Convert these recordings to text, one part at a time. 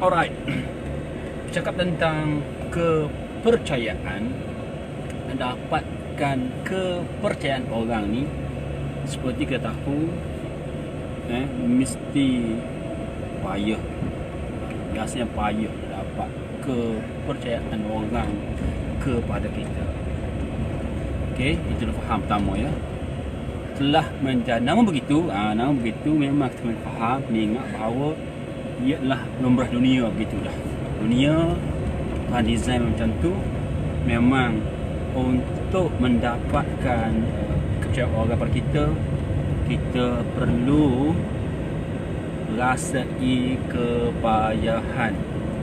Alright, bercakap tentang kepercayaan, dapatkan kepercayaan orang ni seperti kita tahu mesti payah. Biasanya payah dapat kepercayaan orang kepada kita. Okey, itu faham pertama ya. Telah menjadi namun begitu memang kita kena faham, ingat bahawa ia adalah lumrah dunia begitulah. Dunia Tuhan design macam tu, memang untuk mendapatkan kepercayaan orang pada kita perlu rasai kepayahan.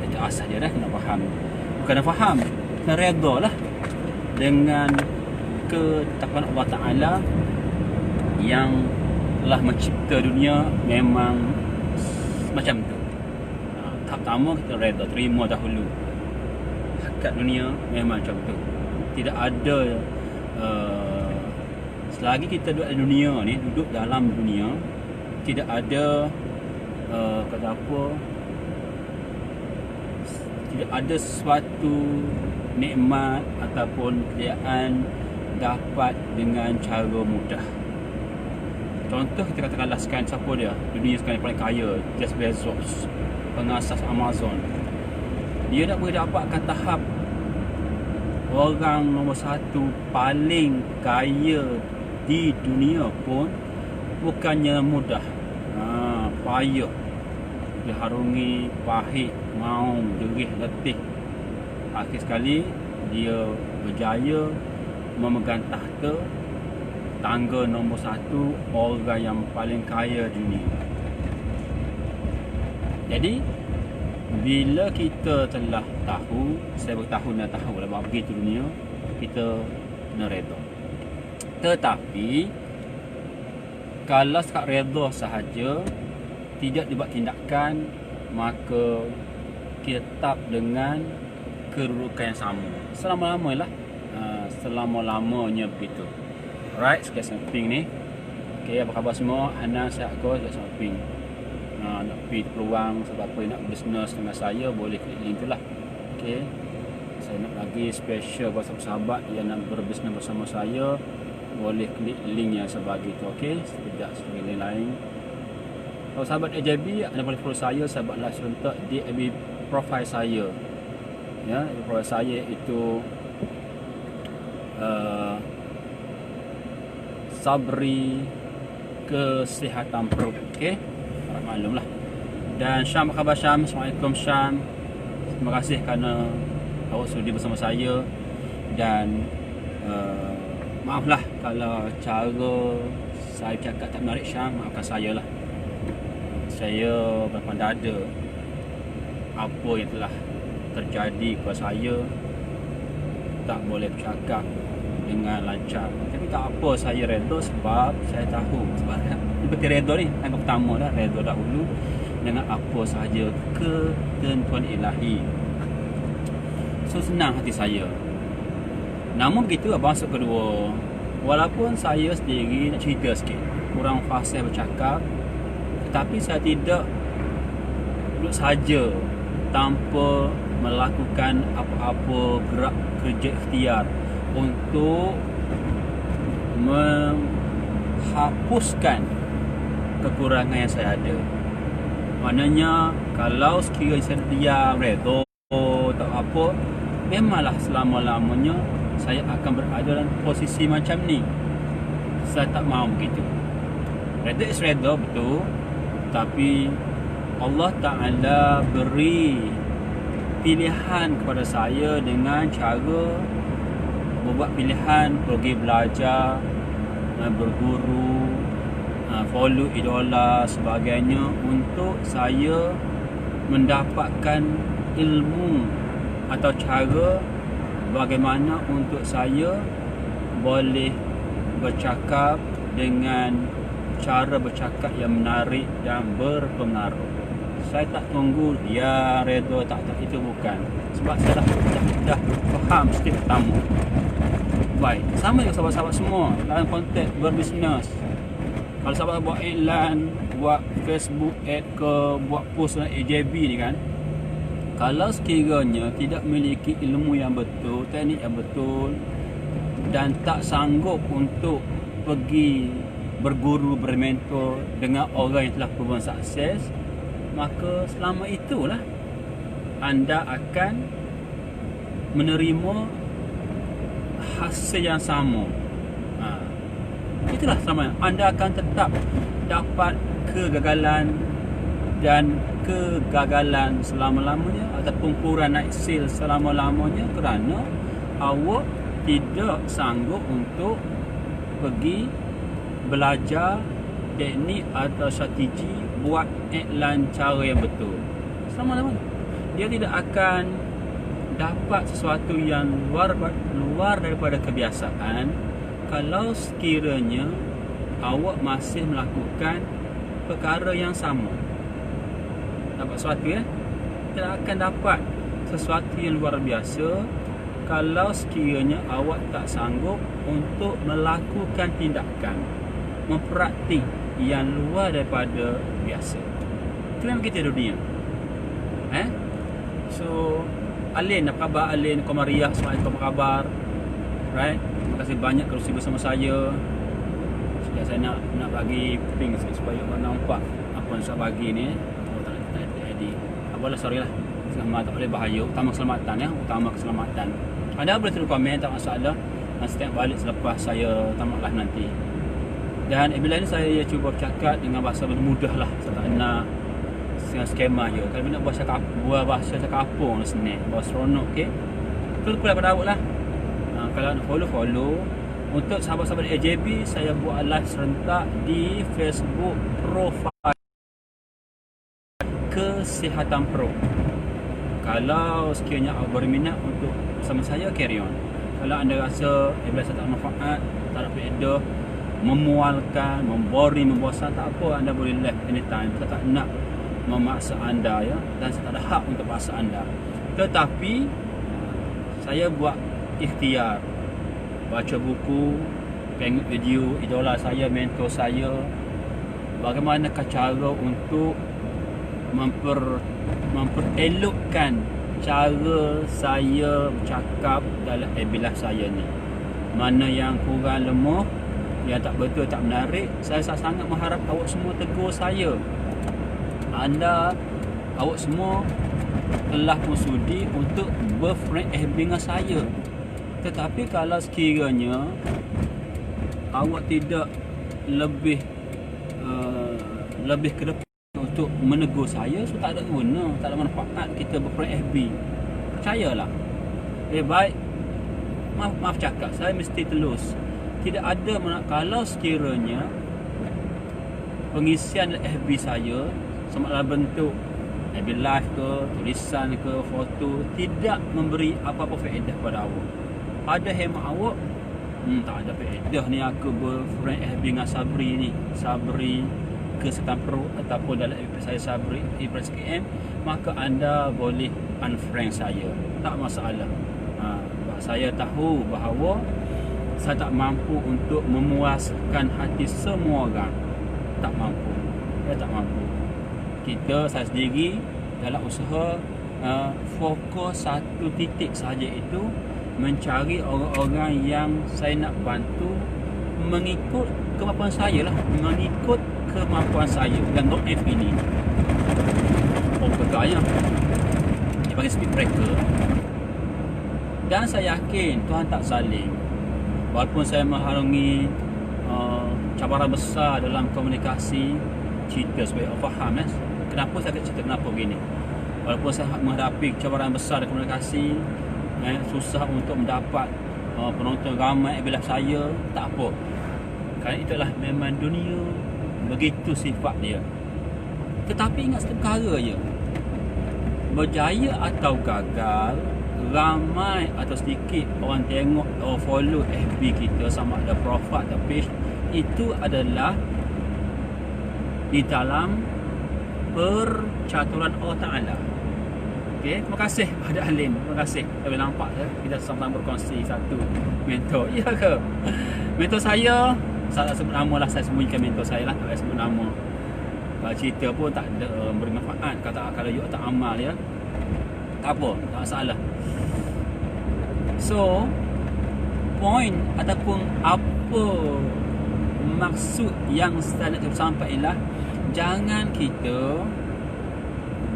Itu asal dia dah, kena faham. Bukan nak faham, kena redha lah dengan ketetapan Allah Ta'ala yang telah mencipta dunia. Memang macam tu. Tahap pertama kita redha, terima dahulu hakikat dunia memang macam tu. Tidak ada selagi kita duduk dalam dunia ni, duduk dalam dunia, tidak ada kata apa, tidak ada sesuatu nikmat ataupun kejayaan dapat dengan cara mudah. Contoh kita katakanlah sekarang, siapa dia dunia sekarang yang paling kaya, Jeff Bezos, pengasas Amazon. Dia nak boleh dapatkan tahap orang nombor satu paling kaya di dunia pun bukannya mudah. Payah, diharungi, pahit, maung, jerih, letih. Akhir sekali dia berjaya memegang tahta, tangga nombor satu orang yang paling kaya dunia. Jadi bila kita telah tahu, saya bertahun dah tahu lah bahawa begitu dunia, kita kena redha. Tetapi kalau sekat redha sahaja, tidak dibuat tindakan, maka kita tetap dengan kedudukan yang sama selama-lamanya lah. Selama-lamanya begitu. Alright, sekian samping ni. Okay, apa khabar semua? Hana, sihat kau, sekian samping. Nak pergi peluang sebab apa nak bisnes dengan saya, boleh klik link tu lah. Okay, saya nak bagi special buat sahabat yang nak berbisnes bersama saya, boleh klik link yang sebagai tu. Okay, sekejap sebagai lain. Kalau sahabat AJB, anda boleh follow saya, sahabat live serentak di FB profile saya. Ya, profile saya itu Sabri Kesihatan Pro. Okey, harap maklum lah. Dan Syam, apa khabar Syam? Assalamualaikum Syam. Terima kasih kerana awak sudi bersama saya. Dan maaflah kalau cara saya cakap tak menarik Syam, maafkan saya lah. Saya berpandang dada apa yang telah terjadi kepada saya, tak boleh bercakap dengan lancar. Tapi tak apa, saya redha sebab saya tahu, sebab seperti redha ni yang pertama dah, redha dahulu dengan apa sahaja ketentuan ilahi. So senang hati saya. Namun begitu masuk kedua, walaupun saya sendiri nak cerita sikit, kurang fasih bercakap, tetapi saya tidak duduk saja tanpa melakukan apa-apa gerak kerja ikhtiar untuk menghapuskan kekurangan yang saya ada. Maknanya kalau sekiranya saya diam, redha, tak apa, memanglah selama-lamanya saya akan berada dalam posisi macam ni. Saya tak mahu begitu. Redha is redha, betul. Tapi Allah Ta'ala beri pilihan kepada saya dengan cara membuat pilihan pergi belajar, berguru, follow idola sebagainya, untuk saya mendapatkan ilmu atau cara bagaimana untuk saya boleh bercakap dengan cara bercakap yang menarik dan berpengaruh. Saya tak tunggu dia redha tak itu bukan. Sebab saya dah faham step pertama. Baik, sama dengan sahabat-sahabat semua dalam konteks berbisnes. Kalau sahabat buat iklan, buat Facebook ad ke, buat post dalam AJB ni kan, Kalau sekiranya tidak memiliki ilmu yang betul, teknik yang betul, dan tak sanggup untuk pergi berguru, bermentor dengan orang yang telah proven sukses, maka selama itulah anda akan menerima hasil yang sama. Itulah sama, anda akan tetap dapat kegagalan dan kegagalan selama-lamanya ataupun kurang naik sale selama-lamanya kerana awak tidak sanggup untuk pergi belajar teknik atau strategi buat iklan cara yang betul. Selama-lamanya dia tidak akan dapat sesuatu yang luar daripada kebiasaan kalau sekiranya awak masih melakukan perkara yang sama. Dapat sesuatu tidak akan dapat sesuatu yang luar biasa kalau sekiranya awak tak sanggup untuk melakukan tindakan, mempraktik yang luar daripada biasa. Itu memang kita dunia. So Alin, apa khabar Alin? Komariah, Assalamualaikum, apa khabar? Right? Terima kasih banyak kerana bersama saya. Sekejap saya nak bagi ping sikit supaya orang nampak apa yang saya bagi ni. Tak edit. Apalah, sorry lah. Tak boleh bahaya. Utama keselamatan Utama keselamatan. Anda boleh tulis komen, tak masalah. Nanti tengok balik selepas saya tamat live nanti. Dan bila ni saya cuba cakap dengan bahasa mudah lah. Saya tak nak dengan skema je. Kalau nak buat bahasa cakap apung lah senang. Bawa seronok, okey. Itu pula pada awak lah. Kalau nak follow. Untuk sahabat-sahabat AJB, saya buat live serentak di Facebook profile Kesihatan Pro. Kalau sekiranya awak berminat untuk bersama saya, carry on. Kalau anda rasa bila saya tak manfaat, tak ada faedah, memualkan, membori, membosan, tak apa, anda boleh left anytime. Saya tak nak memaksa anda dan saya tak ada hak untuk paksa anda. Tetapi saya buat ikhtiar, baca buku, tengok video idola saya, mentor saya, bagaimanakah cara untuk memperelokkan cara saya bercakap dalam live saya ni. Mana yang kurang lemah, yang tak betul, tak menarik, saya sangat mengharap awak semua tegur saya. Awak semua telah pun sudi untuk berfriend FB dengan saya. Tetapi kalau sekiranya awak tidak lebih ke depan untuk menegur saya, so tak ada guna, tak ada manfaat kita berfriend FB. Percayalah. Baik, maaf cakap, saya mesti telus. Tidak ada kalau sekiranya pengisian FB saya sama dalam bentuk FB live ke, tulisan ke, foto, tidak memberi apa-apa faedah pada awak. Pada hemat awak, tak ada faedah ni aku berfriend FB dengan Sabri ni, Sabri Kesihatan Pro, ataupun dalam FB saya Sabri Ibras KM, maka anda boleh unfriend saya, tak masalah. Saya tahu bahawa saya tak mampu untuk memuaskan hati semua orang. Tak mampu. Saya tak mampu. Saya sendiri dalam usaha fokus satu titik saja, itu mencari orang-orang yang saya nak bantu mengikut kemampuan saya lah, mengikut kemampuan saya. Dan not F ini pegangnya dia bagi speed breaker, dan saya yakin Tuhan tak saling. Walaupun saya mengharungi cabaran besar dalam komunikasi, cerita supaya awak faham kenapa saya cerita kenapa begini. Walaupun saya menghadapi cabaran besar dalam komunikasi, susah untuk mendapat penonton ramai bila saya, tak apa. Kerana itulah memang dunia, begitu sifat dia. Tetapi ingat satu perkara je, berjaya atau gagal, ramai atau sedikit orang tengok, orang follow FB kita, sama ada profile atau page, itu adalah di dalam percaturan Allah Ta'ala. Okay, terima kasih pada Alin. Terima kasih. Saya nampak kita sama-sama berkongsi satu mentor. Ya ke? Mentor saya tak sebut nama lah, saya sembunyikan mentor saya lah, tak sebut nama. Kalau cerita pun tak ada beri manfaat. Kalau you tak amal Tak apa, tak masalah. So, point ataupun apa maksud yang saya nak sampai ialah jangan kita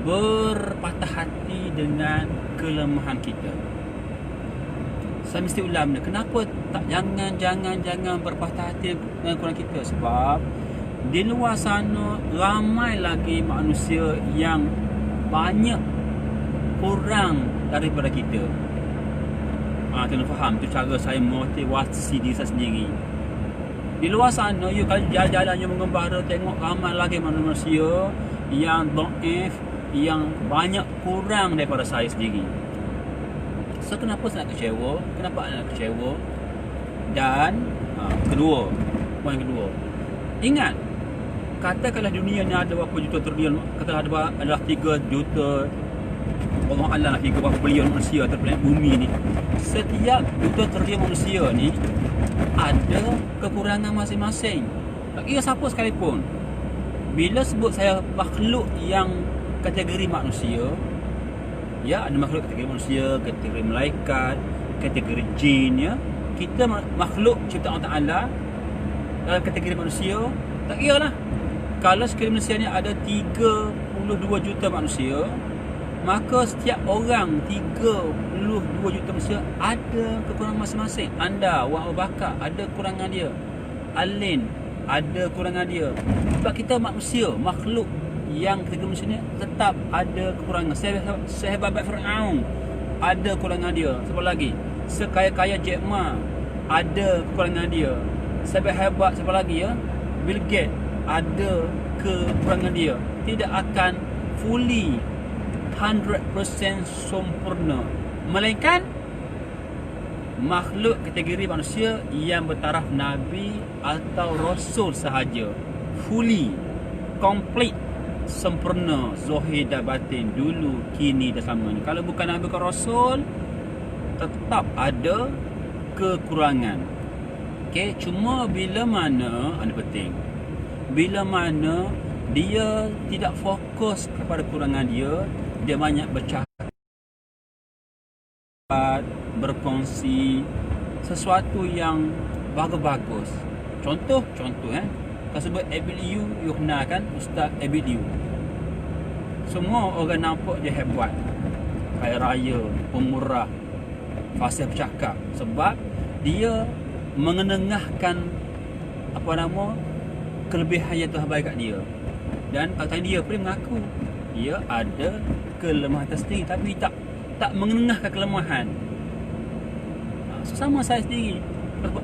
berpatah hati dengan kelemahan kita. Saya mesti ulang dia. Kenapa tak jangan berpatah hati dengan kekurangan kita? Sebab di luar sana ramai lagi manusia yang banyak kurang daripada kita. Kena faham tu cara saya motivasi diri saya sendiri. Di luar sana, you kalau jalan-jalan you mengembara, tengok ramai lagi manusia yang dhaif, yang banyak kurang daripada saya sendiri. So kenapa saya nak kecewa? Kenapa saya nak kecewa? Dan poin kedua, ingat, katakanlah dunia ni ada berapa juta trilion, katakanlah adalah 3 juta, Allah Allah nak figure berapa bilion manusia atas planet bumi ni. Setiap juta trilion manusia ni ada kekurangan masing-masing. Tak kira siapa sekalipun. Bila sebut saya makhluk yang kategori manusia, ya, ada makhluk kategori manusia, kategori malaikat, kategori jin, ya. Kita makhluk ciptaan Allah Ta'ala dalam kategori manusia. Tak kira lah, kalau sekali manusia ni ada 32 juta manusia, maka setiap orang 32 juta manusia ada kekurangan masing-masing. Anda, orang Abu Bakar, ada kekurangan dia. Alin ada kekurangan dia. Sebab kita manusia, makhluk yang kategori manusia ni tetap ada kekurangan. Sehebat Fir'aun ada kekurangan dia. Siapa lagi? Sekaya-kaya Jack Ma ada kekurangan dia. Sehebat siapa lagi, ya? Bill Gates ada kekurangan dia. Tidak akan fully 100% sempurna, melainkan makhluk kategori manusia yang bertaraf Nabi atau Rasul sahaja fully, complete, sempurna, zahir dan batin, dulu, kini dan selamanya. Kalau bukan Nabi atau Rasul, tetap ada kekurangan. Okay, cuma bila mana, ini penting, bila mana dia tidak fokus kepada kekurangan dia, dia banyak bercakap, berkongsi sesuatu yang bagus-bagus. Contoh kalau sebut ABU, you kenal kan Ustaz ABU. Semua orang nampak dia hebat, kaya raya, pemurah, fasih bercakap. Sebab dia mengenengahkan kelebihan yang Tuhan bagi kat dia. Dan kalau dia pun mengaku dia ada kelemahan tersendiri, tapi tak mengenengahkan kelemahan. So, sama saya sendiri,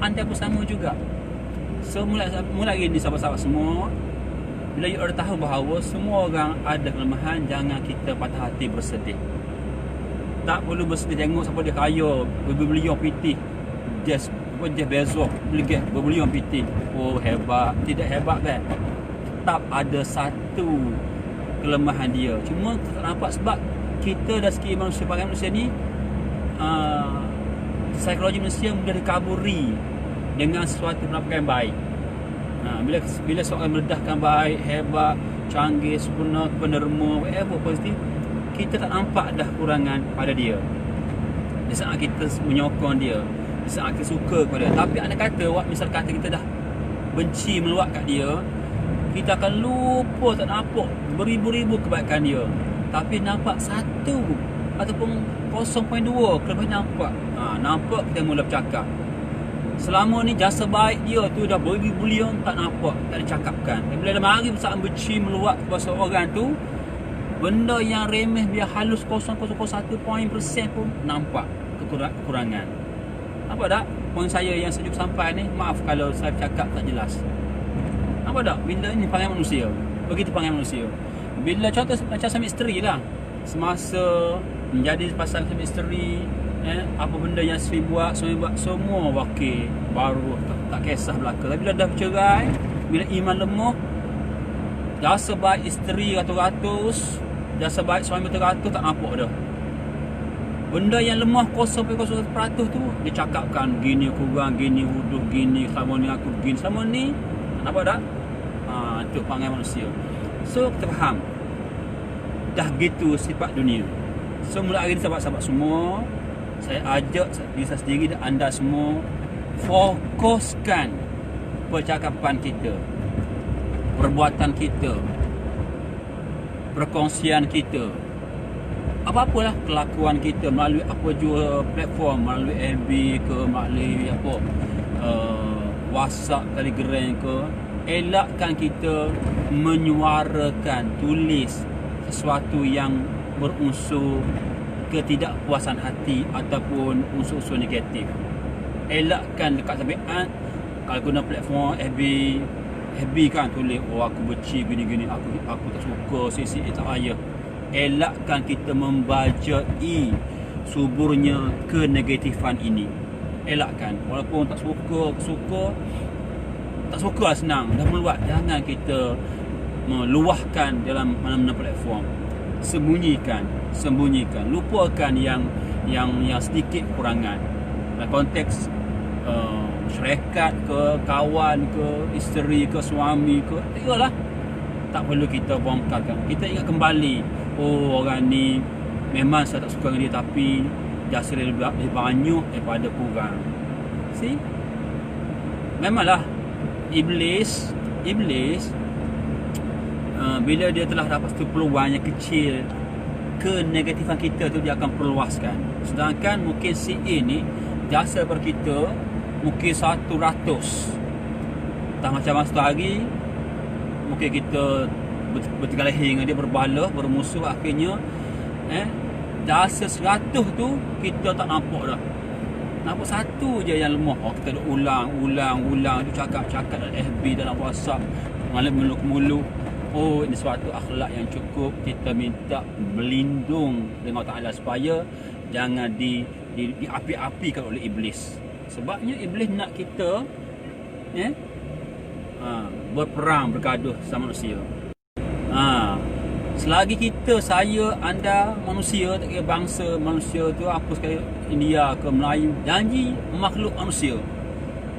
anda pun sama juga. So mula gini sahabat-sahabat semua, bila you ada tahu bahawa semua orang ada kelemahan, jangan kita patah hati bersedih. Tak perlu bersedih tengok siapa dia kaya, berbilion PT, Jeff Bezos, berbilion PT. Oh hebat, tidak hebat kan? Tetap ada satu kelemahan dia. Cuma kita tak nampak sebab kita dari segi manusia, pandangan manusia ni, psikologi manusia mudah dikaburi dengan sesuatu penampakan yang baik. Bila seorang meledahkan baik, hebat, canggih, sempurna, penerima, whatever positif, kita tak nampak dah kurangan pada dia. Di saat kita menyokong dia, di saat kita suka kepada dia. Tapi anda kata, misal kata kita dah benci meluat kat dia, kita akan lupa, tak nampak beribu-ribu kebaikan dia, tapi nampak satu ataupun 0.2 kelebihan nampak. Nampak, kita mula bercakap. Selama ni jasa baik dia tu dah berbilion tak nampak, tak dicakapkan. Dan bila dah mari perasaan benci meluat kepada seorang tu, benda yang remeh biar halus 0.01% pun nampak kekurangan. Nampak tak? Poin saya yang sejuk sampai ni, maaf kalau saya cakap tak jelas. Nampak tak? Bila ni pandangan manusia, begitu pandangan manusia. Bila contoh macam suami isteri lah, semasa menjadi pasangan suami isteri, apa benda yang isteri buat, suami buat, semua wakil baru, tak kisah belaka. Tapi bila dah bercerai, bila iman lemah, jasa baik isteri ratus-ratus, jasa baik suami ratus, tak nampak dah. Benda yang lemah 0.01% tu dia cakapkan, gini kurang, gini wuduh, gini selama ni aku begini, selama ni nampak tak? Itu pandangan manusia. So kita faham dah gitu sifat dunia. Semula hari ni sahabat-sahabat semua, saya ajak diri saya sendiri dan anda semua, fokuskan percakapan kita, perbuatan kita, perkongsian kita, apa-apalah kelakuan kita melalui apa jua platform, melalui FB ke, melalui apa WhatsApp, Telegram ke, elakkan kita menyuarakan, tulis sesuatu yang berunsur ketidakpuasan hati ataupun unsur-unsur negatif. Elakkan dekat tabiat. Kalau guna platform FB kan tulis, oh aku benci gini-gini, aku tak suka sisi tak payah. Elakkan kita membajai suburnya kenegatifan ini. Elakkan, walaupun tak suka lah senang, dah meluat. Jangan kita meluahkan dalam mana-mana platform. Sembunyikan, lupakan yang sedikit kekurangan dalam konteks syarikat ke, kawan ke, isteri ke, suami ke, iyalah, tak perlu kita bongkarkan. Kita ingat kembali, oh orang ni memang saya tak suka dengan dia, tapi jasa dia lebih banyak daripada kurang. See, memanglah Iblis bila dia telah dapat satu peluang yang kecil, kenegatifan kita tu dia akan perluaskan. Sedangkan mungkin si A ni jasa per kita mungkin 100. Tak macam masa hari mungkin kita bertegalehi dengan dia, berbalah, bermusuh, akhirnya jasa 100 tu kita tak nampak dah. Nampak satu je yang lemah. Kita duk ulang tu, cakap dalam FB, dalam WhatsApp, malam muluk-muluk. Oh, ini suatu akhlak yang cukup. Kita minta berlindung dengan Allah Ta'ala supaya jangan diapi-apikan oleh Iblis. Sebabnya Iblis nak kita berperang, bergaduh sama manusia. Selagi kita, saya, anda, manusia, tak kira bangsa manusia tu apa sekali, India ke Melayu, janji makhluk manusia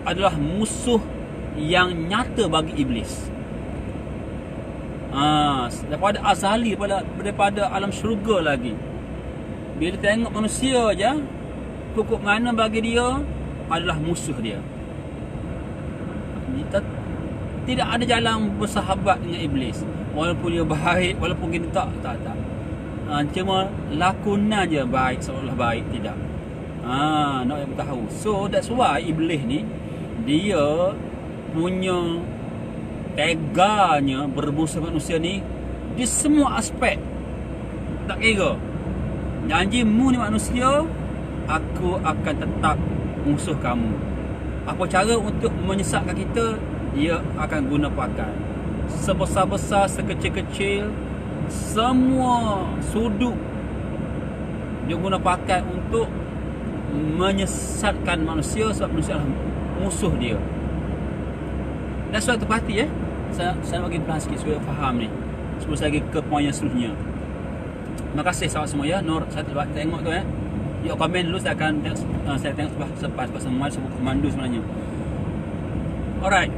adalah musuh yang nyata bagi Iblis. Daripada azali, daripada alam syurga lagi. Bila tengok manusia je, pokok mana bagi dia adalah musuh dia. Tidak ada jalan bersahabat dengan Iblis. Walaupun dia baik, walaupun kita tak. Cuma lakonan je baik, seolah baik, tidak. Nak yang tahu. So that's why Iblis ni dia punya teganya bermusuh manusia ni di semua aspek. Tak kira janji mu ni manusia, aku akan tetap musuh kamu. Apa cara untuk menyesatkan kita, dia akan guna pakai. Sebesar-besar, sekecil-kecil, semua sudut dia guna pakai untuk menyesatkan manusia, sebab manusia adalah musuh dia. Dan suatu perhati saya bagi pelan sikit supaya faham ni, sebelum saya pergi ke poin yang seterusnya. Terima kasih sahabat semua ya. Nur, saya tengok tu yuk komen dulu, saya akan tengok sebab semua sebut komandu sebenarnya. Alright.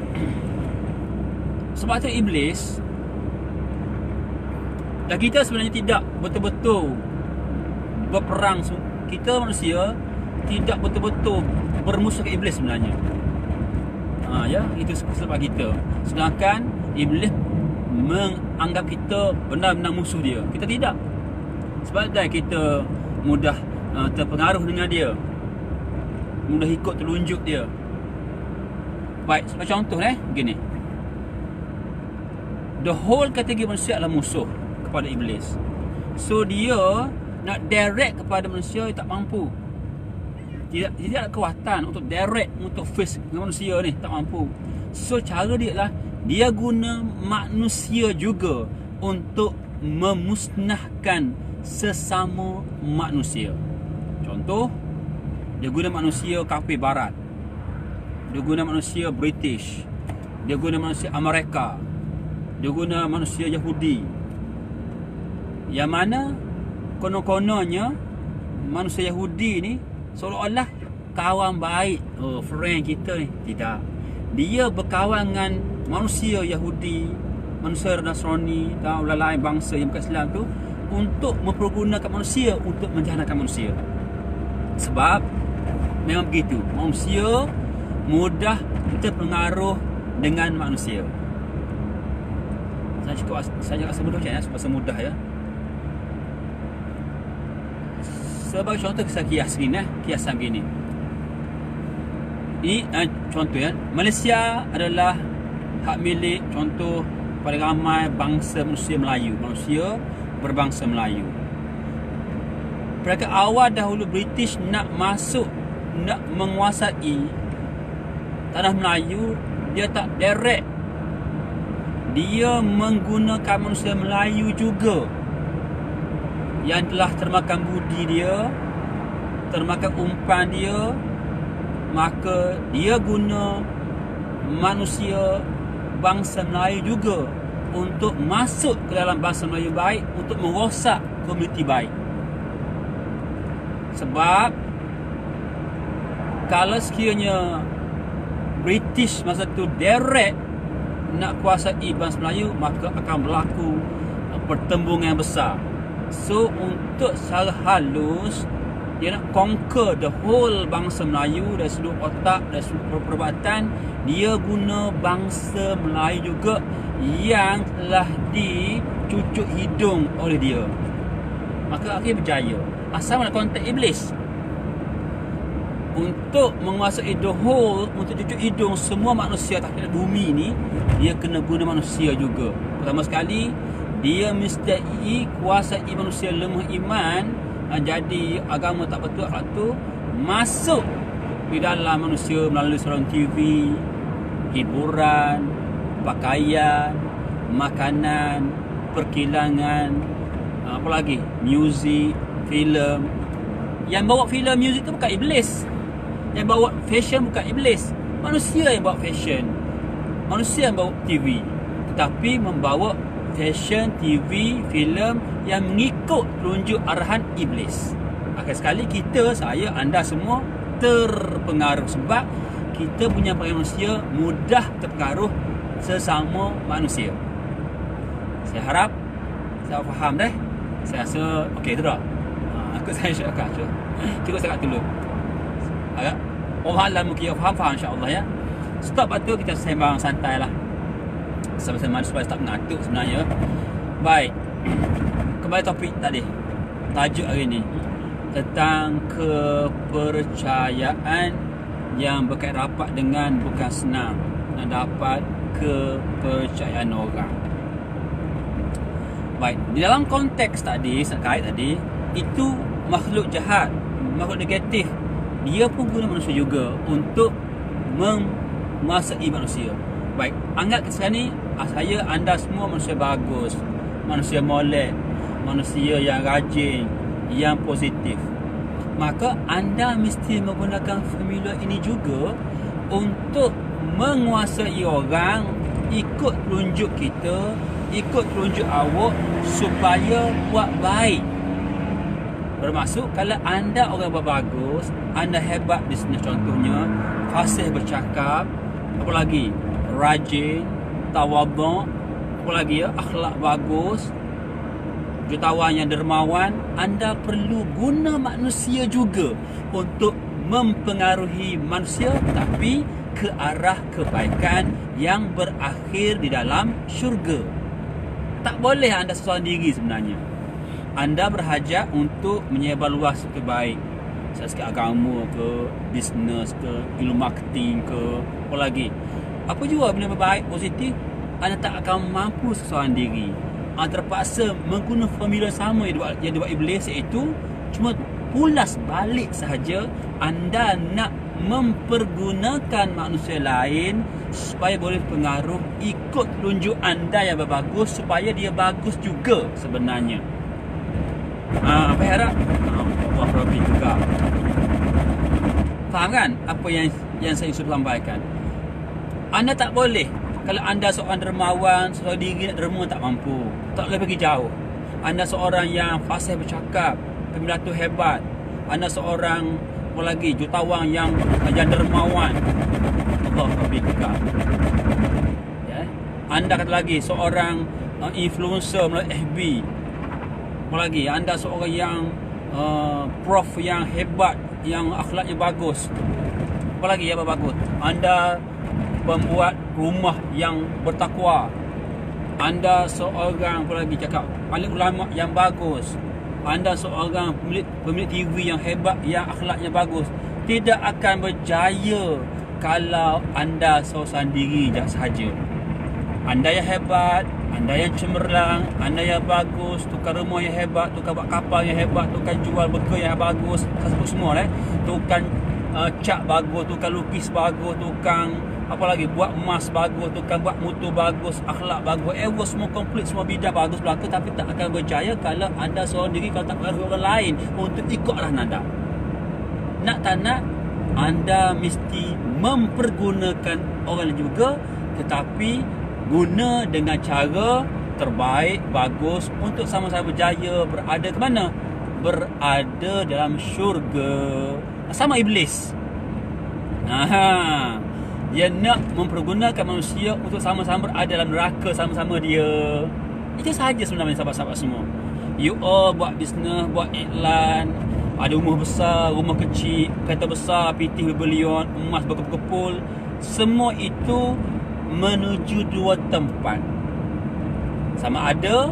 Sebab tu Iblis, dan kita sebenarnya tidak betul-betul berperang. Kita manusia tidak betul-betul bermusuh ke Iblis sebenarnya. Itu sebab kita. Sedangkan Iblis menganggap kita benar-benar musuh dia. Kita tidak. Sebab kita mudah terpengaruh dengan dia, mudah ikut telunjuk dia. Baik, sebagai contoh begini. The whole kategori manusia adalah musuh kepada Iblis. So dia nak direct kepada manusia, dia tak mampu. Tidak ada kekuatan untuk direct, untuk face dengan manusia ni, tak mampu. So cara dia adalah dia guna manusia juga untuk memusnahkan sesama manusia. Contoh, dia guna manusia kafir barat, dia guna manusia British, dia guna manusia Amerika, dia guna manusia Yahudi, yang mana konon-kononnya manusia Yahudi ni seolah-olah kawan baik, friend kita ni. Tidak. Dia berkawan dengan manusia Yahudi, manusia Nasrani dan lain bangsa yang bukan Islam tu, untuk mempergunakan manusia untuk menjanakan manusia. Sebab memang begitu, manusia mudah terpengaruh dengan manusia. Saya rasa mudah macam ya, pasal mudah ya. Sebagai contoh saya kiasan gini. Ini contoh ya, Malaysia adalah hak milik contoh paling ramai bangsa manusia Melayu, manusia berbangsa Melayu. Pada awal dahulu British nak masuk, nak menguasai tanah Melayu, dia tak direct. Dia menggunakan manusia Melayu juga yang telah termakan budi dia, termakan umpan dia. Maka dia guna manusia bangsa Melayu juga untuk masuk ke dalam bangsa Melayu baik, untuk merosak komuniti baik. Sebab kalau sekiranya British masa tu direct nak kuasai bangsa Melayu, maka akan berlaku pertembungan besar. So untuk secara halus dia nak conquer the whole bangsa Melayu dari sudut otak, dari sudut perbuatan. Dia guna bangsa Melayu juga yang telah dicucuk hidung oleh dia. Maka akhirnya berjaya. Asal mana konteks iblis untuk menguasai the whole, untuk cucuk hidung semua manusia atas bumi ni, dia kena guna manusia juga. Pertama sekali, dia mesti kuasai manusia lemah iman, jadi agama tak betul akhlak tu masuk di dalam manusia melalui saluran TV, hiburan, pakaian, makanan, perkilangan, apa lagi, muzik, filem. Yang bawa filem, muzik tu bukan iblis. Yang bawa fashion bukan iblis. Manusia yang bawa fashion, manusia yang bawa TV, tetapi membawa fashion, TV, filem yang mengikut tunjuk arahan iblis. Akhir sekali kita, saya, anda semua terpengaruh sebab kita punya manusia mudah terpengaruh sesama manusia. Saya harap saya faham dah. Saya rasa okey tu dah. Aku saya syakkan. Cukup saya kat dulu. Agak orang alam mungkin faham insya-Allah ya. Stop batu kita sembang santai lah. Sama-sama supaya tak mengantuk sebenarnya. Baik. Kembali topik tadi. Tajuk hari ni tentang kepercayaan yang berkait rapat dengan bukan senang nak dapat kepercayaan orang. Baik, di dalam konteks tadi, sekait tadi, itu makhluk jahat, makhluk negatif. Dia pun guna manusia juga untuk menguasai manusia. Baik, anggap sekarang ni saya, anda semua manusia bagus, manusia molek, manusia yang rajin, yang positif. Maka anda mesti menggunakan formula ini juga untuk menguasai orang, ikut tunjuk kita, ikut tunjuk awak supaya buat baik. Bermaksud kalau anda orang bagus, anda hebat bisnes contohnya, fasih bercakap, apa lagi, rajin, tawaduk, apa lagi ya, akhlak bagus, jutawan yang dermawan, anda perlu guna manusia juga untuk mempengaruhi manusia, tapi ke arah kebaikan yang berakhir di dalam syurga. Tak boleh anda seorang diri sebenarnya. Anda berhajat untuk menyebar luas kebaik, segi agama ke, bisnes ke, ilmu marketing ke, apa lagi. Apa juga benda baik, positif, anda tak akan mampu seorang diri. Anda terpaksa menggunakan formula sama yang dibuat iblis, iaitu cuma pulas balik sahaja. Anda nak mempergunakan manusia lain supaya boleh pengaruh, ikut tunjuk anda yang bagus supaya dia bagus juga sebenarnya. Apa yang harap? Allah Rabbi juga. Faham kan apa yang saya sudah sampaikan? Anda tak boleh, kalau anda seorang dermawan, seorang diri nak derma tak mampu, tak boleh pergi jauh. Anda seorang yang fasih bercakap, pemerhati hebat, anda seorang apa lagi, jutawan yang dermawan, Allah Rabbi juga. Ya. Anda kata lagi seorang influencer melalui FB, Apalagi anda seorang yang prof yang hebat, yang akhlaknya bagus. Apalagi yang bagus, anda pembuat rumah yang bertakwa, anda seorang, apalagi cakap, paling ulama yang bagus, anda seorang pemilik TV yang hebat, yang akhlaknya bagus, tidak akan berjaya kalau anda seorang diri sahaja. Anda yang hebat, anda yang cemerlang, anda yang bagus, tukang rumah yang hebat, tukang buat kapal yang hebat, tukang jual burger yang bagus, saya sebut semua tukang cat bagus, tukang lukis bagus, tukang apa lagi, buat emas bagus, tukang buat motor bagus, akhlak bagus, semua komplit, semua bidang bagus belaka, tapi tak akan berjaya kalau anda seorang diri, kalau tak pengaruhi orang lain untuk ikutlah nanda. Nak tak nak, anda mesti mempergunakan orang lain juga, tetapi guna dengan cara terbaik, bagus, untuk sama-sama berjaya berada ke mana? Berada dalam syurga sama iblis. Dia nak mempergunakan manusia untuk sama-sama berada dalam neraka sama-sama dia. Itu sahaja sebenarnya sahabat-sahabat semua. You all buat bisnes, buat iklan, ada rumah besar, rumah kecil, kereta besar, PT berbelion, emas berkepul-kepul, semua itu menuju dua tempat. Sama ada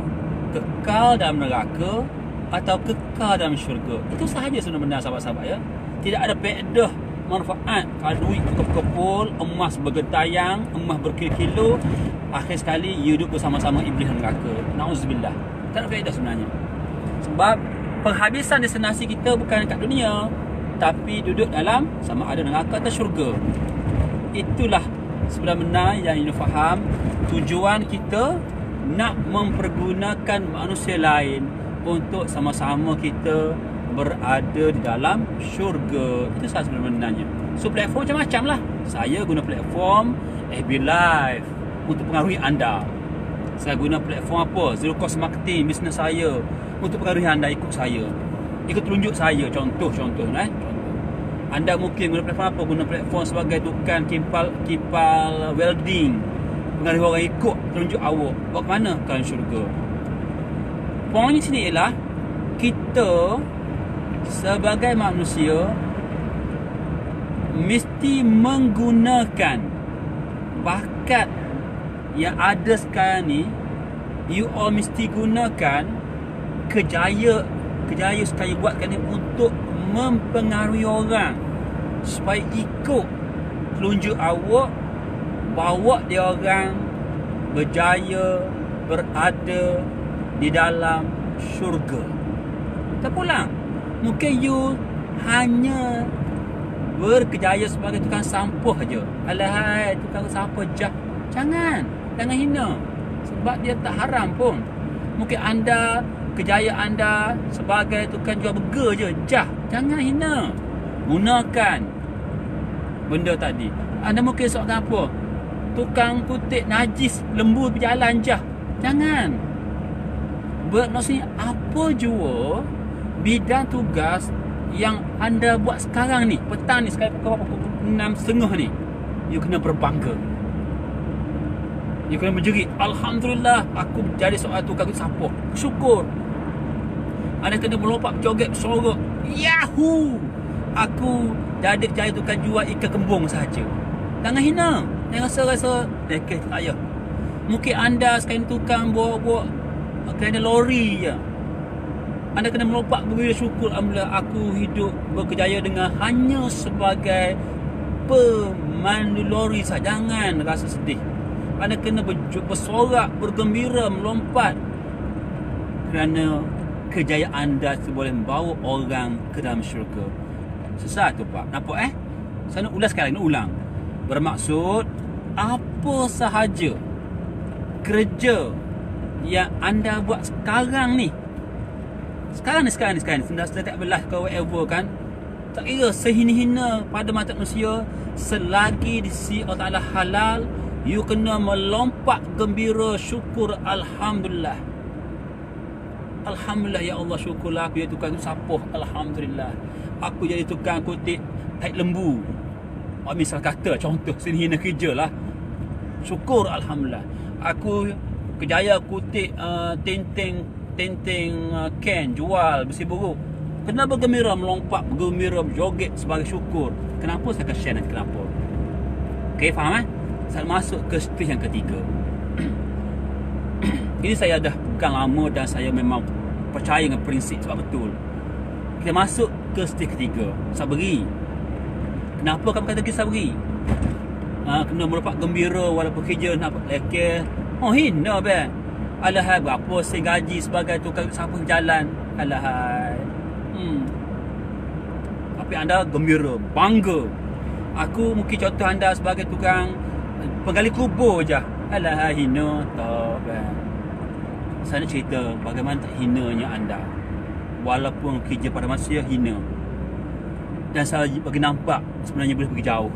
kekal dalam neraka atau kekal dalam syurga. Itu sahaja sebenarnya sahabat-sahabat ya. Tidak ada faedah manfaat kalau duit berkepul, emas bergentayang, emas berkilo-kilo, akhir sekali you duduk bersama-sama iblis dan neraka. Nauzubillah. Tak ada faedah sebenarnya. Sebab penghabisan destinasi kita bukan dekat dunia, tapi duduk dalam sama ada neraka atau syurga. Itulah sebenarnya yang kita faham. Tujuan kita nak mempergunakan manusia lain untuk sama-sama kita berada di dalam syurga. Itu sahaja sebenarnya. So platform macam-macam lah. Saya guna platform FB Live untuk pengaruhi anda. Saya guna platform apa? Zero cost marketing, bisnes saya, untuk pengaruhi anda ikut saya, ikut tunjuk saya. Contoh anda mungkin guna platform apa? Guna platform sebagai tukang kipal welding, pengaruhi orang ikut tunjuk awak. Buat mana? Ke syurga. Poinnya sini ialah kita sebagai manusia mesti menggunakan bakat yang ada sekarang ni. You all mesti gunakan kejaya sekali buatkan ni untuk mempengaruhi orang supaya ikut telunjuk awak, bawa dia orang berjaya berada di dalam syurga. Terpulang, mungkin you hanya berkejaya sebagai tukang sampah je. Alahai, tukang sampah jah. Jangan hina. Sebab dia tak haram pun. Mungkin anda, kejayaan anda sebagai tukang jual burger je, jah. Jangan hina. Gunakan benda tadi. Anda mungkin seorang apa? Tukang kutip najis lembu berjalan, jah. Jangan. Maksudnya apa jua bidang tugas yang anda buat sekarang ni, petang ni, sekarang pukul 6.30 ni, you kena berbangga. You kena menjerit, alhamdulillah aku jadi seorang tukang sampah. Syukur. Anda kena melompat, joget, bersorak, yahoo, aku jadi tukang jual ikan kembung saja. Jangan hina. Jangan rasa tak payah. Mungkin anda sekarang tukang bawa kerana lori je. Anda kena melompat berbila syukur, alhamdulillah aku hidup berkejaya dengan hanya sebagai pemandu lori saja. Jangan rasa sedih. Anda kena bersorak, bergembira, melompat, kerana kejayaan anda boleh membawa orang ke dalam syurga. Susah tu Pak. Nampak Saya nak ulas sekali, nak ulang. Bermaksud apa sahaja kerja yang anda buat sekarang ni, sekarang ni sudah tak belah ke whatever kan, tak kira sehina-hina pada mata manusia, selagi di sisi Allah Ta'ala halal, you kena melompat gembira, syukur, alhamdulillah. Alhamdulillah ya Allah, syukurlah aku jadi tukang sapuh. Alhamdulillah aku jadi tukang kutip taik lembu. Misal kata contoh sehina kerja lah, syukur alhamdulillah. Aku kejaya kutip tenteng tinting can jual besi buruk. Kena bergembira, melompat, bergembira, berjoget sebagai syukur. Kenapa saya akan share nanti kenapa? Okay, faham kan? Saya masuk ke stage yang ketiga. Ini saya dah pegang lama dan saya memang percaya dengan prinsip sebab betul. Kita masuk ke stage ketiga. Sabari. Kenapa kamu kata kita sabari? Kena melompat gembira walaupun kerja nak lekeh. Oh, hina be. Alahai, berapa saya gaji sebagai tukang sapu jalan. Alahai. Tapi anda gembira, bangga. Aku mungkin contoh anda sebagai tukang penggali kubur je. Alahai, hina. Tak be. Saya nak cerita bagaimana tak hinanya anda. Walaupun kerja pada manusia hina. Dan saya bagi nampak sebenarnya boleh pergi jauh.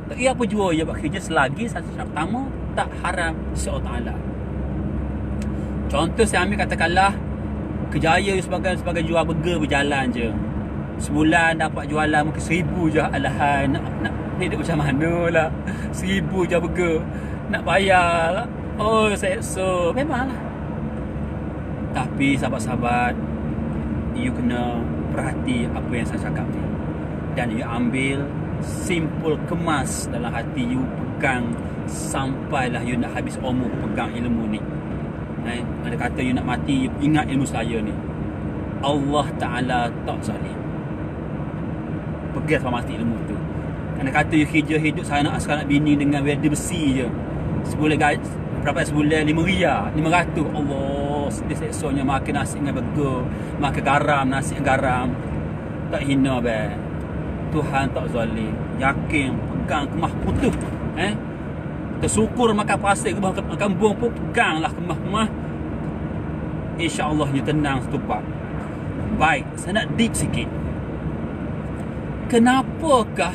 Tak kira apa jua ia buat kerja selagi satu syarat pertama tak haram insya-Allah Taala. Contoh saya ambil katakanlah kerjaya sebagai jual burger berjalan je. Sebulan dapat jualan mungkin 1,000 je. Alahai, nak hidup macam mana lah. 1,000 je burger. Nak bayar lah. Oh, so memanglah. Tapi sahabat-sahabat, you kena perhati apa yang saya cakap ni. Dan you ambil, simple, kemas dalam hati you, pegang sampailah you nak habis umur pegang ilmu ni. Ada kata you nak mati, ingat ilmu saya ni. Allah Ta'ala tak zalim. Pegang sama mati ilmu tu. Ada kata you kerja hidup saya nak sekarang nak bini dengan welder besi je. Sebulan guys, berapa sebulan 5 riyal, 500. Allah, sedih seksonya makan nasi dengan burger, makan garam, nasi dengan garam. Tak hina be. Tuhan tak zalim. Yakin, pegang kemah putus. Tersyukur makan pasir, makan buang pun peganglah kemah-kemah. InsyaAllah you tenang setupak. Baik, saya nak deep sikit. Kenapakah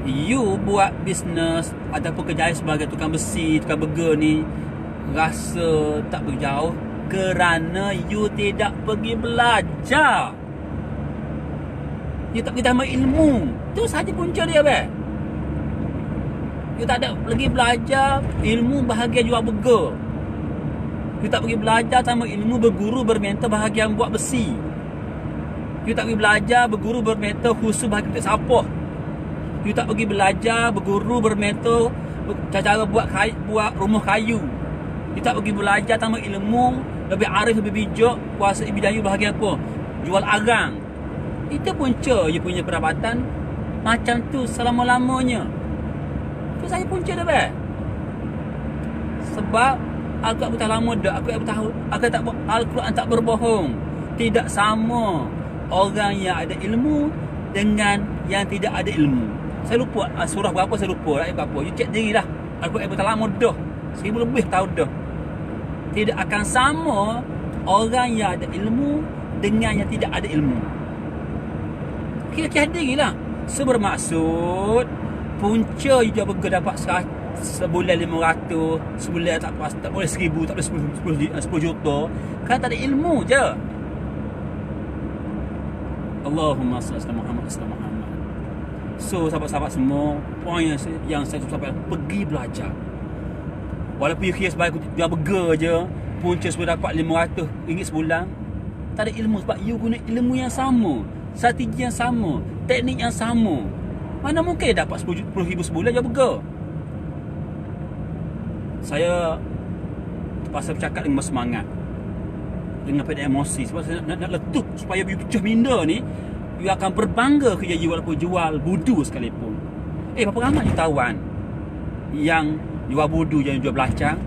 you buat bisnes ataupun kerjaya sebagai tukang besi, tukang burger ni rasa tak berjauh? Kerana you tidak pergi belajar. You tak pergi tambah ilmu. Itu sahaja punca dia be. You tak ada lagi belajar ilmu bahagian jual burger. You tak pergi belajar tambah ilmu berguru bermentor bahagian buat besi. You tak pergi belajar berguru bermentor khusus bahagian untuk sampah. You tak pergi belajar berguru bermentor cara buat rumah kayu. You tak pergi belajar tambah ilmu lebih arif, lebih bijak kuasa bidang you bahagian apa? Jual arang. Itu punca you punya perabatan macam tu selama-lamanya. Tu saya punca dia be. Sebab aku tak lama dah, aku tahu Al-Quran tak berbohong. Tidak sama orang yang ada ilmu dengan yang tidak ada ilmu. Saya lupa surah berapa, saya lupa ayat berapa. You cek dirilah. Al-Quran tak lama dah, 1000 lebih tahun dah. Tidak akan sama orang yang ada ilmu dengan yang tidak ada ilmu. Kira-kira dirilah. Sebermaksud punca you dah dapat sebulan 500, sebulan tak boleh 1,000, tak boleh 10 juta. Kan tak ada ilmu je. Allahumma salli ala Muhammad sallallahu alaihi wasallam. So sahabat-sahabat semua, poin yang saya sampaikan, pergi belajar. Walaupun you kira sebagai jual burger je, punca sudah dapat RM500 sebulan, tak ada ilmu sebab you guna ilmu yang sama, strategi yang sama, teknik yang sama. Mana mungkin dapat RM10,000 sebulan jual burger? Saya terpaksa bercakap dengan semangat, dengan pada emosi, sebab saya nak letup supaya you pecah minda ni. You akan berbangga kerja you walaupun jual budu sekalipun. Berapa ramai jutawan yang jual budu, yang jual belacang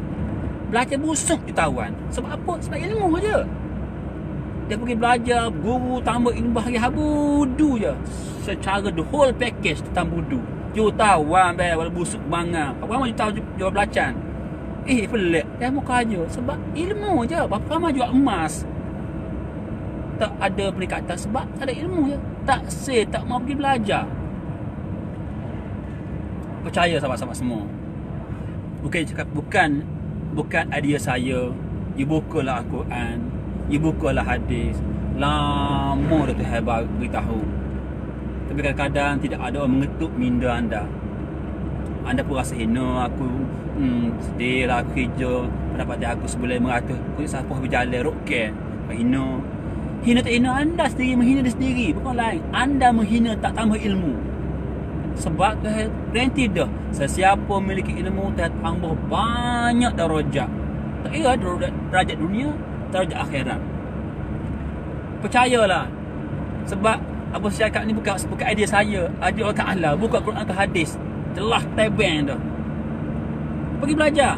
busuk jutawan. Sebab apa? Sebab ilmu je. Dia pergi belajar, guru tambah ilmu bahagian budu je. Secara the whole package tentang budu. Jutawan walaupun busuk bangang. Berapa ramai jutawan jual belacang? Pelik. Dia muka aja. Sebab ilmu je. Berapa ramai jual emas? Tak ada peningkatan sebab tak ada ilmu je. Tak mau pergi belajar. Percaya sahabat-sahabat semua. Bukan idea saya. You bukalah Al-Quran, you bukalah hadis. Lama dah Tuhan beritahu. Tapi kadang-kadang tidak ada orang mengetuk minda anda. Anda pun rasa hina, aku sedih lah, aku kerja pendapatan aku sebulan 500. Kulit sapah berjalan rokeh. Hina. Hina tak hina, anda sendiri menghina diri sendiri, bukan lain. Anda menghina tak tambah ilmu. Sebab garanti dah, sesiapa memiliki ilmu tak tambah banyak darajat. Tak kira darajat dunia, darajat akhirat. Percayalah. Sebab apa saya cakap ni bukan idea saya, idea Allah Ta'ala, bukan Quran atau hadis. Jelas tebeng dah. Pergi belajar.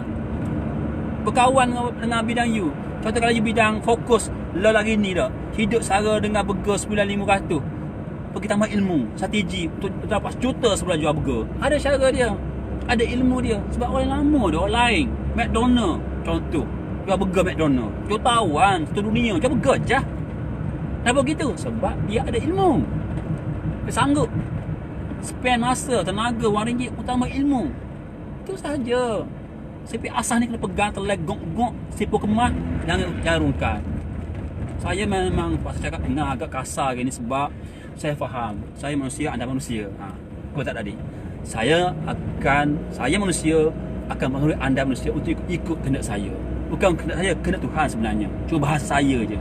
Berkawan dengan bidang you. Contoh kalau you bidang fokus lagi ni dah. Hidup sara dengan burger sebulan 500. Pergi tambah ilmu, strategi untuk dapat juta sebulan jual burger. Ada cara dia. Ada ilmu dia. Sebab orang lama dia, orang lain. McDonald contoh. Jual burger McDonald. Jutawan satu dunia. Jual burger je. Kenapa begitu? Sebab dia ada ilmu. Dia sanggup spend masa, tenaga, wang ringgit untuk tambah ilmu. Itu sahaja. Sipi asas ni kena pegang terlegok-gok, sipu kemas, jangan rungkat. Saya memang pasal cakap dengar agak kasar gini sebab saya faham. Saya manusia, anda manusia. Kau tak tadi. Saya manusia akan menurut anda manusia untuk ikut kehendak saya. Bukan kehendak saya, kehendak Tuhan sebenarnya. Cuma bahasa saya je.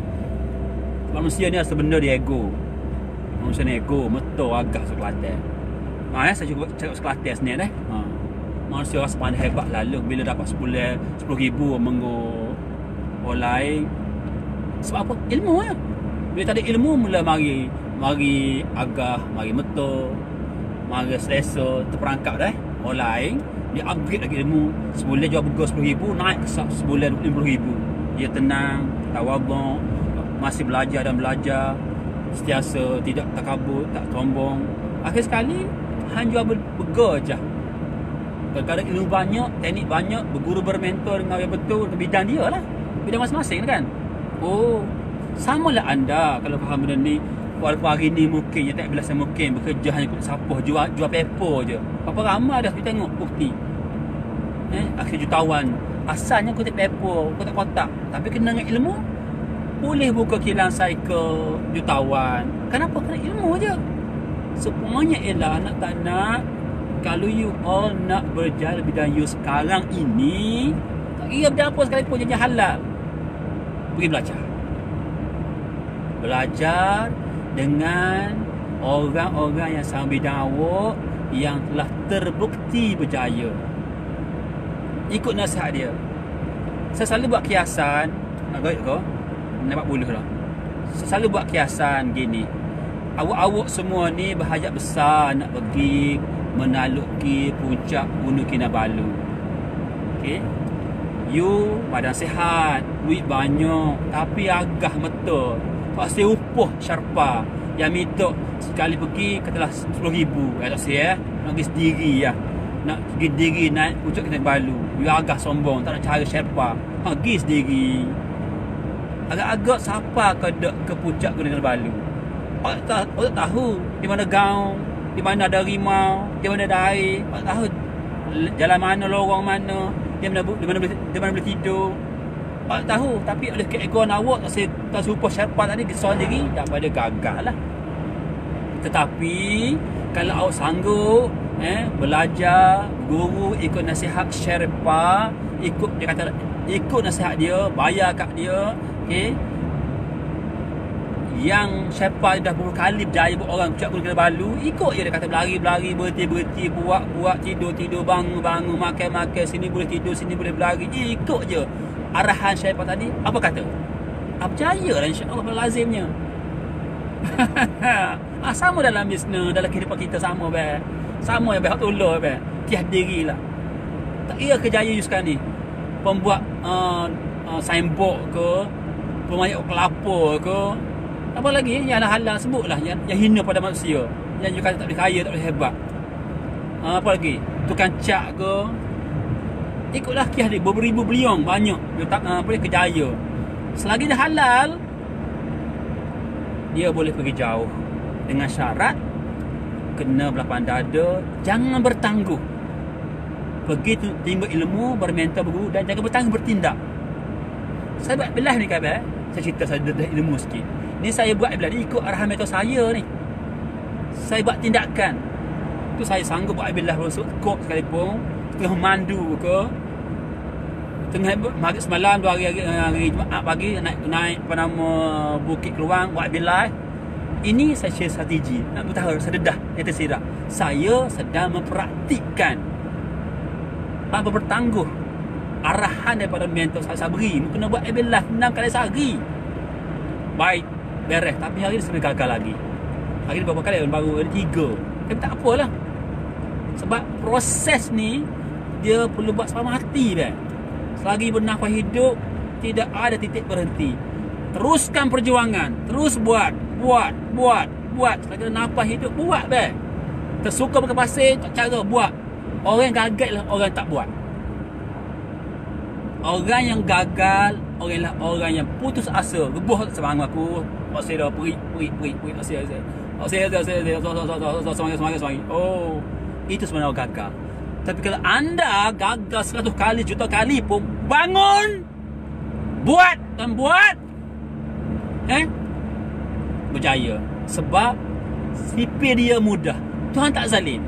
Manusia ni sebenarnya dia ego. Manusia ni ego, meto agak sekelantan. Saya cuba cakap sekelantan sebenarnya. Manusia rasa pandai hebat lalu bila dapat 10,000 menggo online. Sebab apa? Ilmu ya. Bila tak ada ilmu mula mari agah, mari meto, mari selesa, terperangkap dah. Online dia upgrade lagi ilmu. Sebulan jual burger 10,000, naik ke sebulan 50,000. Dia tenang, tawaduk, masih belajar dan belajar, sentiasa tidak takabur, tak sombong. Akhir sekali hang jual burger je. Kadang-kadang ilmu banyak, teknik banyak, berguru bermentor dengan yang betul ke bidang dia lah. Bidang masing-masing kan. Oh, samalah anda kalau faham benda ni. Walaupun hari ni mungkin, tak bila saya mungkin bekerja hanya ikut sapah, jual paper je. Berapa ramai dah kita tengok bukti. Akhir jutawan. Asalnya kutip paper, kotak-kotak. Tapi kena dengan ilmu, boleh buka kilang cycle jutawan. Kenapa? Kena ilmu je. Semuanya ialah nak tak nak. Kalau you all nak berjaya bidang you sekarang ini, tak kira bidang apa sekalipun jangan halal, pergi belajar. Belajar dengan orang-orang yang sama bidang awak, yang telah terbukti berjaya. Ikut nasihat dia. Saya selalu buat kiasan. Agak kau nampak buluh dah. Saya selalu buat kiasan gini. Awak-awak semua ni berhajat besar nak pergi menaluki puncak Gunung Kinabalu. Okey. You badan sihat, duit banyak, tapi agah betul. Pasti upah Sherpa yang minta sekali pergi katalah 10,000. Tak saya nak pergi sendiri lah. Nak pergi sendiri naik puncak Kinabalu. You agak sombong, tak nak cari Sherpa. Pergi sendiri. Agak-agak siapa ke puncak Gunung Kinabalu? Orang tak tahu di mana gaung, di mana ada rimau, di mana ada air. Tak tahu jalan mana, lorong mana, di mana boleh tidur. Tak tahu. Tapi oleh keegoan awak tak serupa Sherpa tadi, kesalahan diri, daripada gagal lah. Tetapi kalau awak sanggup belajar, guru, ikut nasihat Sherpa, ikut nasihat dia, bayar kat dia, okey, yang Sherpa dah beberapa kali berjaya buat orang puncak Gunung Kinabalu, ikut je dia kata berlari, berhenti, buat, tidur, bangun, makan, sini boleh tidur, sini boleh berlari. Ikut je arahan Sherpa tadi. Apa kata? Berjaya lah insya-Allah lazimnya. Sama dalam bisnes, dalam kehidupan kita sama be. Sama ya be, hak tolong be. Tiada dirilah. Tak kira kejayaan you sekarang ni. Pembuat signboard ke, pemayak kelapa ke, apa lagi yang halal sebutlah, yang hina pada manusia, yang you kata tak boleh kaya, tak boleh hebat. Apa lagi? Tukang cat ke, ikutlah kisah dia, beribu beliong banyak dia tak boleh kejaya. Selagi dah halal, dia boleh pergi jauh, dengan syarat kena berlapang dada, jangan bertangguh. Pergi timba ilmu, bermentor, berguru, dan jangan bertangguh bertindak. Saya buat belah ni khabar, saya cerita saya dah ilmu sikit. Ni saya buat belah ni ikut arahan mentor saya ni. Saya buat tindakan. Tu saya sanggup buat belah masuk kod sekalipun, tengah mandu ke, Tengah maghrib semalam 2 hari Jumaat pagi naik apa nama Bukit Keluang buat bilai. Ini saya share strategi nak bertahan sededah yang tersirat. Saya sedang mempraktikkan apa bertangguh arahan daripada mentor saya Sabri. Kena buat bilai 6 kali sehari. Baik, beres. Tapi hari ni sebenarnya gagal lagi. Hari ni berapa kali? Baru 3. Tapi tak apalah. Sebab proses ni dia perlu buat sampai mati kan. Selagi bernafas hidup, tidak ada titik berhenti. Teruskan perjuangan. Terus buat. Selagi ada nafas hidup, buat be. Tersuka pakai pasir, tak cara, buat. Orang yang gagal lah orang tak buat. Orang yang gagal, orang yang putus asa. Gebuh semangat aku. Pasir dah, peri. Pasir. Semangat. Oh, itu sebenarnya orang gagal. Tapi kalau anda gagal 100 kali, juta kali pun, bangun, buat dan buat, berjaya. Sebab sipir dia mudah. Tuhan tak zalim.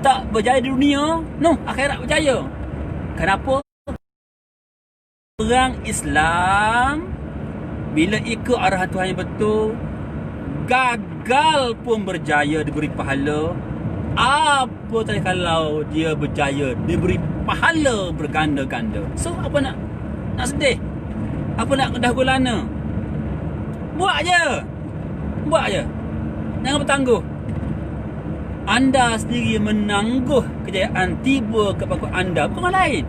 Tak berjaya di dunia, no, akhirat berjaya. Kenapa? Orang Islam bila ikut arahan Tuhan yang betul, gagal pun berjaya, diberi pahala. Apa tadi kalau dia berjaya, diberi pahala berganda-ganda. So apa nak sedih? Apa nak kedah gulana? Buat je. Jangan bertangguh. Anda sendiri menangguh kejayaan tiba kepada anda, bukan orang lain.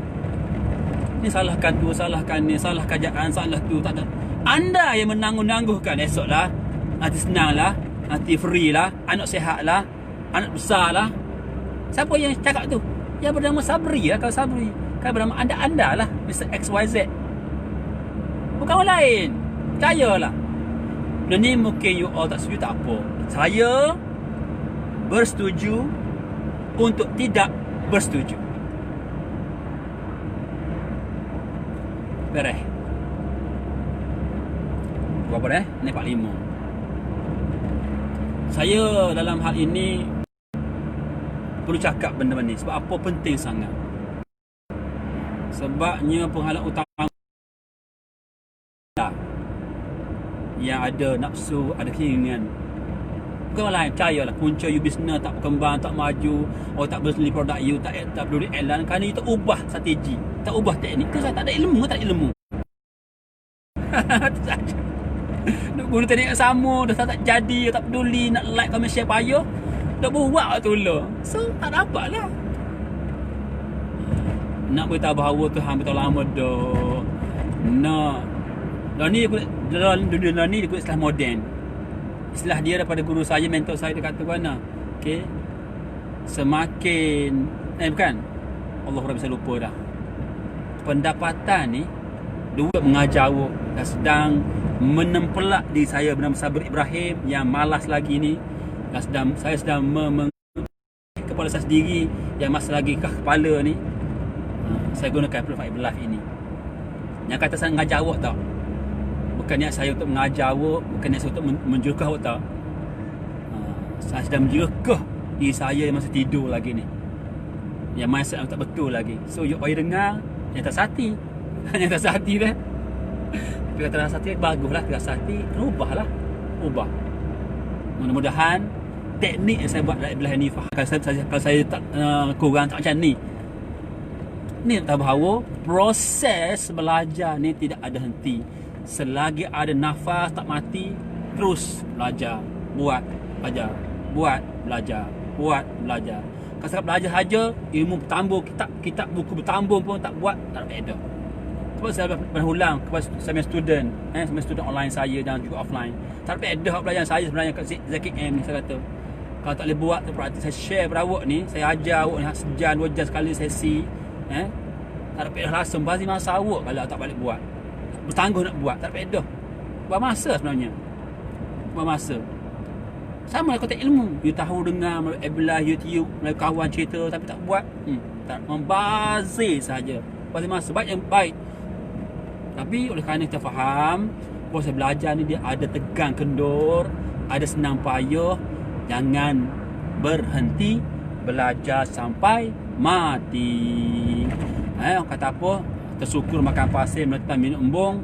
Ni salahkan tu, salahkan ni, salah kerajaan, salah tu, tak ada. Anda yang menangguh-nangguhkan. Esoklah nanti senang lah, nanti free lah, anak sihat lah, anak besar lah. Siapa yang cakap tu? Yang bernama Sabri lah. Kalau Sabri, kalau bernama anda lah, Mr. XYZ. Bukan orang lain. Percayalah. Dan ni mungkin you all tak setuju, tak apa. Saya bersetuju untuk tidak bersetuju. Beres. Berapa dah? Ni 45. Saya dalam hal ini perlu cakap benda-benda ni. Sebab apa penting sangat. Sebabnya penghalang utama yang ada nafsu, ada keinginan. Bukan orang lain, percayalah. Punca you bisnes tak berkembang, tak maju, orang tak beli produk you, tak perlu iklan, kerana you tak ubah strategi, tak ubah teknik. Itu saya tak ada ilmu. Itu saja. Nak guna teknik yang sama, dah tak jadi, tak peduli, nak like, comment, share, payah. Dah buat tu lah. So, tak dapat lah. Nak beritahu bahawa Tuhan betul lama dah. Nak. Dan ni dunia ni ikut istilah moden. Istilah dia daripada guru saya, mentor saya, dia kata mana? Okey. Semakin bukan. Allah bisa lupa dah. Pendapatan ni dua mengajar dan sedang menempelak diri saya bernama Sabri Ibrahim yang malas lagi ni. Dan saya sedang kepala saya sendiri yang masih lagi kepala ni. Saya gunakan Profile Live ini. Yang kata saya mengajar awak tak? Bukan niat saya untuk mengajar awak, bukan niat saya untuk menjurkah awak tak. Saya sedang menjurkah diri saya yang masih tidur lagi ni, yang mindset tak betul lagi. So you all dengar, yang tak sati. Yang tak sati dah. Tapi kata tak sati, baguslah. Tak sati, ubahlah. Ubah. Mudah-mudahan teknik yang saya buat dalam belah ni faham. Kalau saya tak kurang tak macam ni. Ni tak bahawa proses belajar ni tidak ada henti. Selagi ada nafas tak mati, terus belajar, buat, belajar, buat, belajar, buat, belajar. Kalau sekadar belajar saja, ilmu bertambung, kitab buku bertambung pun tak buat, tak ada. Sebab saya berulang kepada semua student, semua student online saya dan juga offline. Tak ada hak belajar saya sebenarnya kat Zaki M ni saya kata. Kalau tak boleh buat tu praktis, saya share pada awak ni, saya ajar awak ni sejam 2 jam sekali sesi. Tak ada rasa bagi masa awak kalau tak balik buat. Bertangguh nak buat, tak ada. Buat masa sebenarnya. Buat masa. Sama lah kotak ilmu. You tahu dengar melalui Abdullah, YouTube, melalui kawan cerita tapi tak buat. Tak membazir saja. Bazir masa baik yang baik. Tapi oleh kerana kita faham proses belajar ni dia ada tegang kendur, ada senang payah. Jangan berhenti belajar sampai mati. Kata apa? tersyukur makan pasir, menetan minum embung.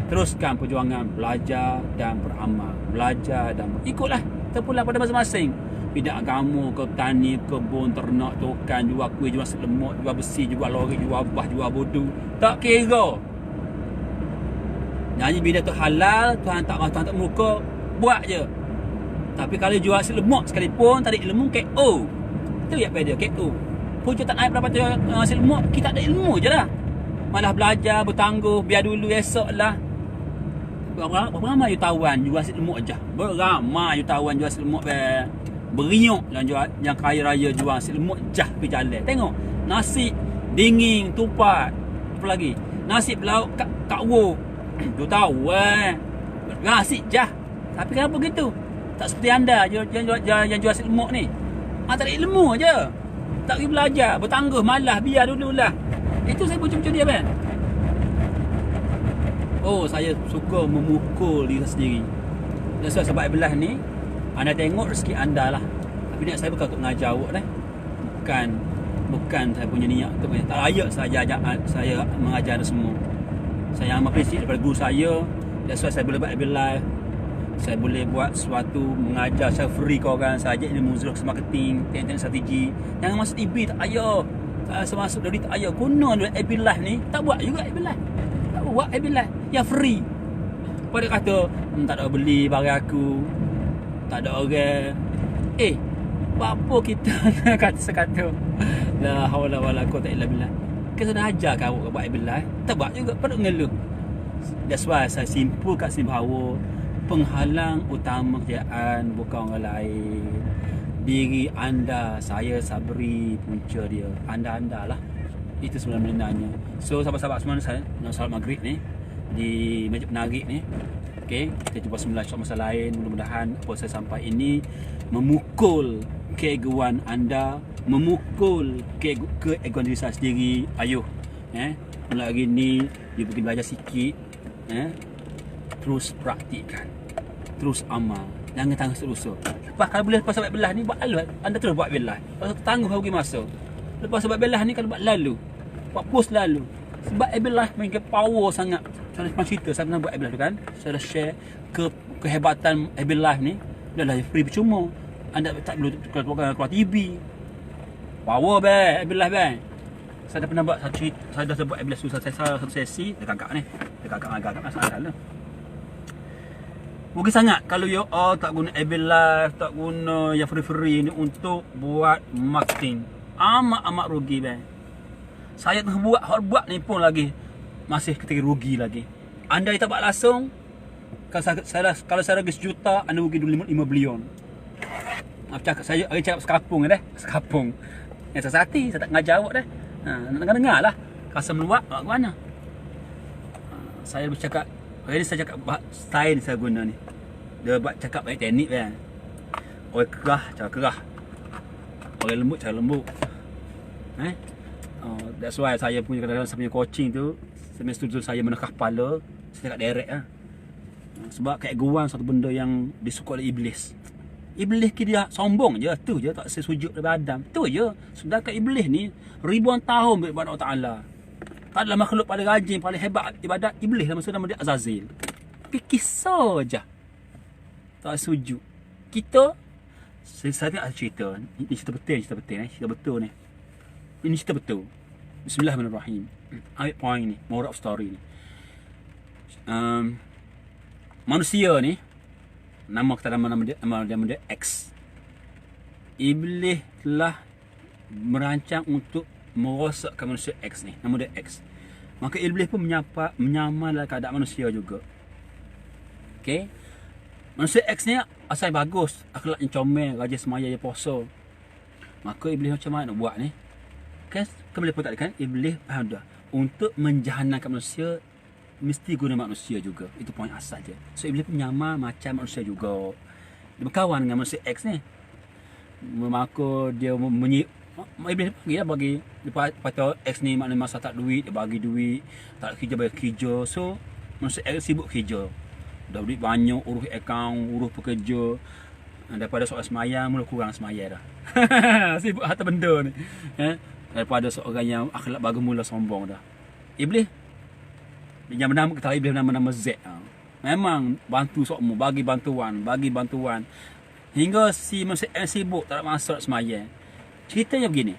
Teruskan perjuangan belajar dan beramal. Belajar dan ikutlah terpulang pada masing-masing. Bidang agama, ke petani, kebun, ternak, tukang, jual kuih, jual selemut, jual besi, jual lori, jual bah, jual bodoh. Tak kira. Jadi bila tu halal, Tuhan tak muka, buat je. Tapi kalau jual selemut sekalipun, tarik ilmu KO. Itu yang pada KO. Punca tak naik berapa tu selemut, kita ada ilmu je lah. Malah belajar, bertangguh, biar dulu esok lah. Beramai jutawan jual selemut je. Beramai jutawan jual selemut beriuk yang kaya raya jual selemut jah pergi jalan. Tengok, nasi dingin, tupat. Apa lagi? Nasi lauk kat wo. Tu tahu nasi jah. Tapi kenapa begitu? Tak seperti anda yang jual selemut ni. Tak ada ilmu je. Tak pergi belajar, bertangguh, malah biar dululah. Itu saya macam dia kan. Oh, saya suka memukul diri sendiri. Dan sebab belah ni, anda tengok rezeki anda lah. Tapi niat saya bukan untuk mengajar awak dah. Bukan saya punya niat untuk tak layak saya mengajar semua. Saya amal prinsip daripada guru saya. Dan saya boleh buat live. Saya boleh buat sesuatu mengajar secara free kau orang. Saya ajak ilmu marketing, teknik strategi. Jangan masuk TV tak payah. Saya masuk dari tak payah. Guna dulu AB Live ni. Tak buat juga AB Live. Tak buat AB Live. Yang free. Pada kata tak ada beli barang aku. Tak ada orang. Apa kita nak kata sekata. La haula wala quwwata illa billah. Kita dah ajar kau buat AB Live. Tak buat juga. Pada ngeluh. That's why saya simpul kat sini bahawa penghalang utama kerjaan bukan orang lain. Diri anda, saya Sabri punca dia. Anda lah. Itu sebenarnya. So sahabat-sahabat semua, saya nak salat maghrib ni di Masjid Penarik ni. Okey, kita jumpa semula masa lain. Mudah-mudahan apa saya sampai ini memukul keegoan anda, memukul keegoan diri saya sendiri. Ayuh, mulai hari ni dia pergi belajar sikit. Terus praktikkan, terus amal, jangan tangguh selusuh. Lepas kalau boleh lepas sebab belah ni buat lalu, anda terus buat belah. Lepas tangguh pergi masa. Lepas sebab belah ni kalau buat lalu, buat post lalu. Sebab belah main power sangat. Saya pernah cerita, saya pernah buat belah tu kan. Saya dah share kehebatan belah ni. Dah lah free percuma. Anda tak perlu keluar TV. Power belah Saya dah pernah buat saya dah buat belah susah saya satu sesi dekat kakak ni. Dekat kakak masalah lah. Rugi sangat kalau you all tak guna AB Live, tak guna yang free-free ni untuk buat marketing. Amat rugi Saya tengah buat ni pun lagi masih ketika rugi lagi. Anda tak buat langsung, kalau saya rugi 1 juta, anda rugi 5 bilion. Saya cakap sekapung dah. Sekapung. Yang saya hati, saya tak ngajar awak dah. Dengar lah. Kasar meluak, awak ke mana? Saya bercakap, hari ni saya cakap style saya guna ni. Dia buat cakap banyak teknik Orang kerah, cara kerah. Orang lembut, cara lembut. That's why saya punya kadang-kadang saya punya coaching tu, saya student saya menekah kepala, saya cakap direct lah. Sebab keegoan satu benda yang disuka oleh iblis. Iblis dia sombong je, tu je, tak sesujud daripada Adam. Tu je. Sedangkan iblis ni ribuan tahun beribadat Allah Ta'ala. Tak adalah makhluk paling rajin, paling hebat ibadat. Iblis lah maksudnya nama dia Azazil. Tapi kisah je tak sujud. Kita, saya tak ada cerita. Ini cerita betul cerita betul ni. Ini cerita betul. Bismillahirrahmanirrahim. Ambil point ni, moral of story ni. Manusia ni, nama dia X. Iblis telah merancang untuk merosakkan manusia X ni. Nama dia X. Maka iblis pun menyamar keadaan manusia juga. Okey. Manusia X ni asal bagus, akhlaknya comel, rajin semaya, puasa. Maka iblis macam mana nak buat ni? Kan boleh pun tak kan iblis faham dah. Untuk menjahanamkan manusia mesti guna manusia juga. Itu poin asal je. So iblis pun menyamar macam manusia juga. Dia berkawan dengan manusia X ni. Maka dia iblis bagi lepas X ni maknanya masa tak duit, dia bagi duit, tak kerja bagi kerja. So manusia X sibuk kerja. Dah duit banyak, urus akaun, urus pekerja. Daripada soal semayang, mula kurang semayang dah. Sibuk harta benda ni. Daripada seorang yang akhlak bagus mula sombong dah. Iblis Yang bernama kita iblis nama Z. Memang bantu sokmu, bagi bantuan. Hingga si manusia X sibuk tak nak masuk semaya. Ceritanya begini.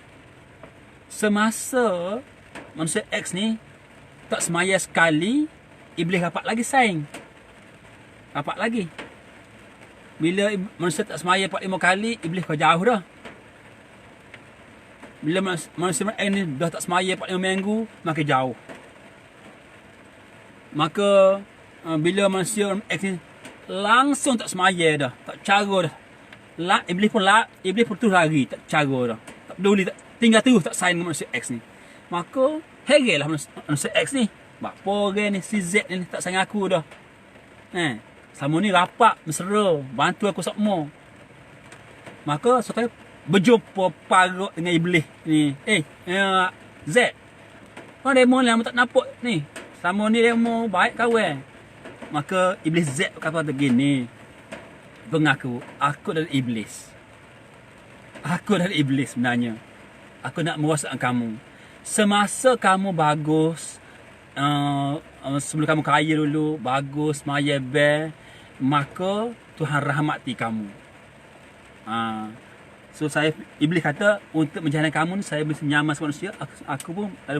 Semasa manusia X ni tak semaya sekali, iblis rapat lagi saing. Rapat lagi. Bila manusia tak semaya 4-5 kali, iblis kau jauh dah. Bila manusia X ni dah tak semaya 4-5 minggu, makin jauh. Maka bila manusia X ni langsung tak semaya dah, tak cara dah. Iblis pun terus lari, tak cara dah. Tak peduli, tinggal terus tak sayang dengan manusia X ni. Maka heranlah manusia X ni. Apa orang ni si Z ni tak sayang aku dah. Selama ni rapat, mesra, bantu aku semua. Maka sekali berjumpa parut dengan iblis ni. Z. Kau demo ni tak nampak ni. Selama ni demo baik kawan. Maka iblis Z kata begini. Mengaku, aku adalah iblis. Aku adalah iblis sebenarnya. Aku nak merosakkan kamu. Semasa kamu bagus, sebelum kamu kaya dulu, bagus, maya bear, maka Tuhan rahmati kamu. So iblis kata, untuk menjadikan kamu ni, saya bisa nyaman sama manusia, aku pun ada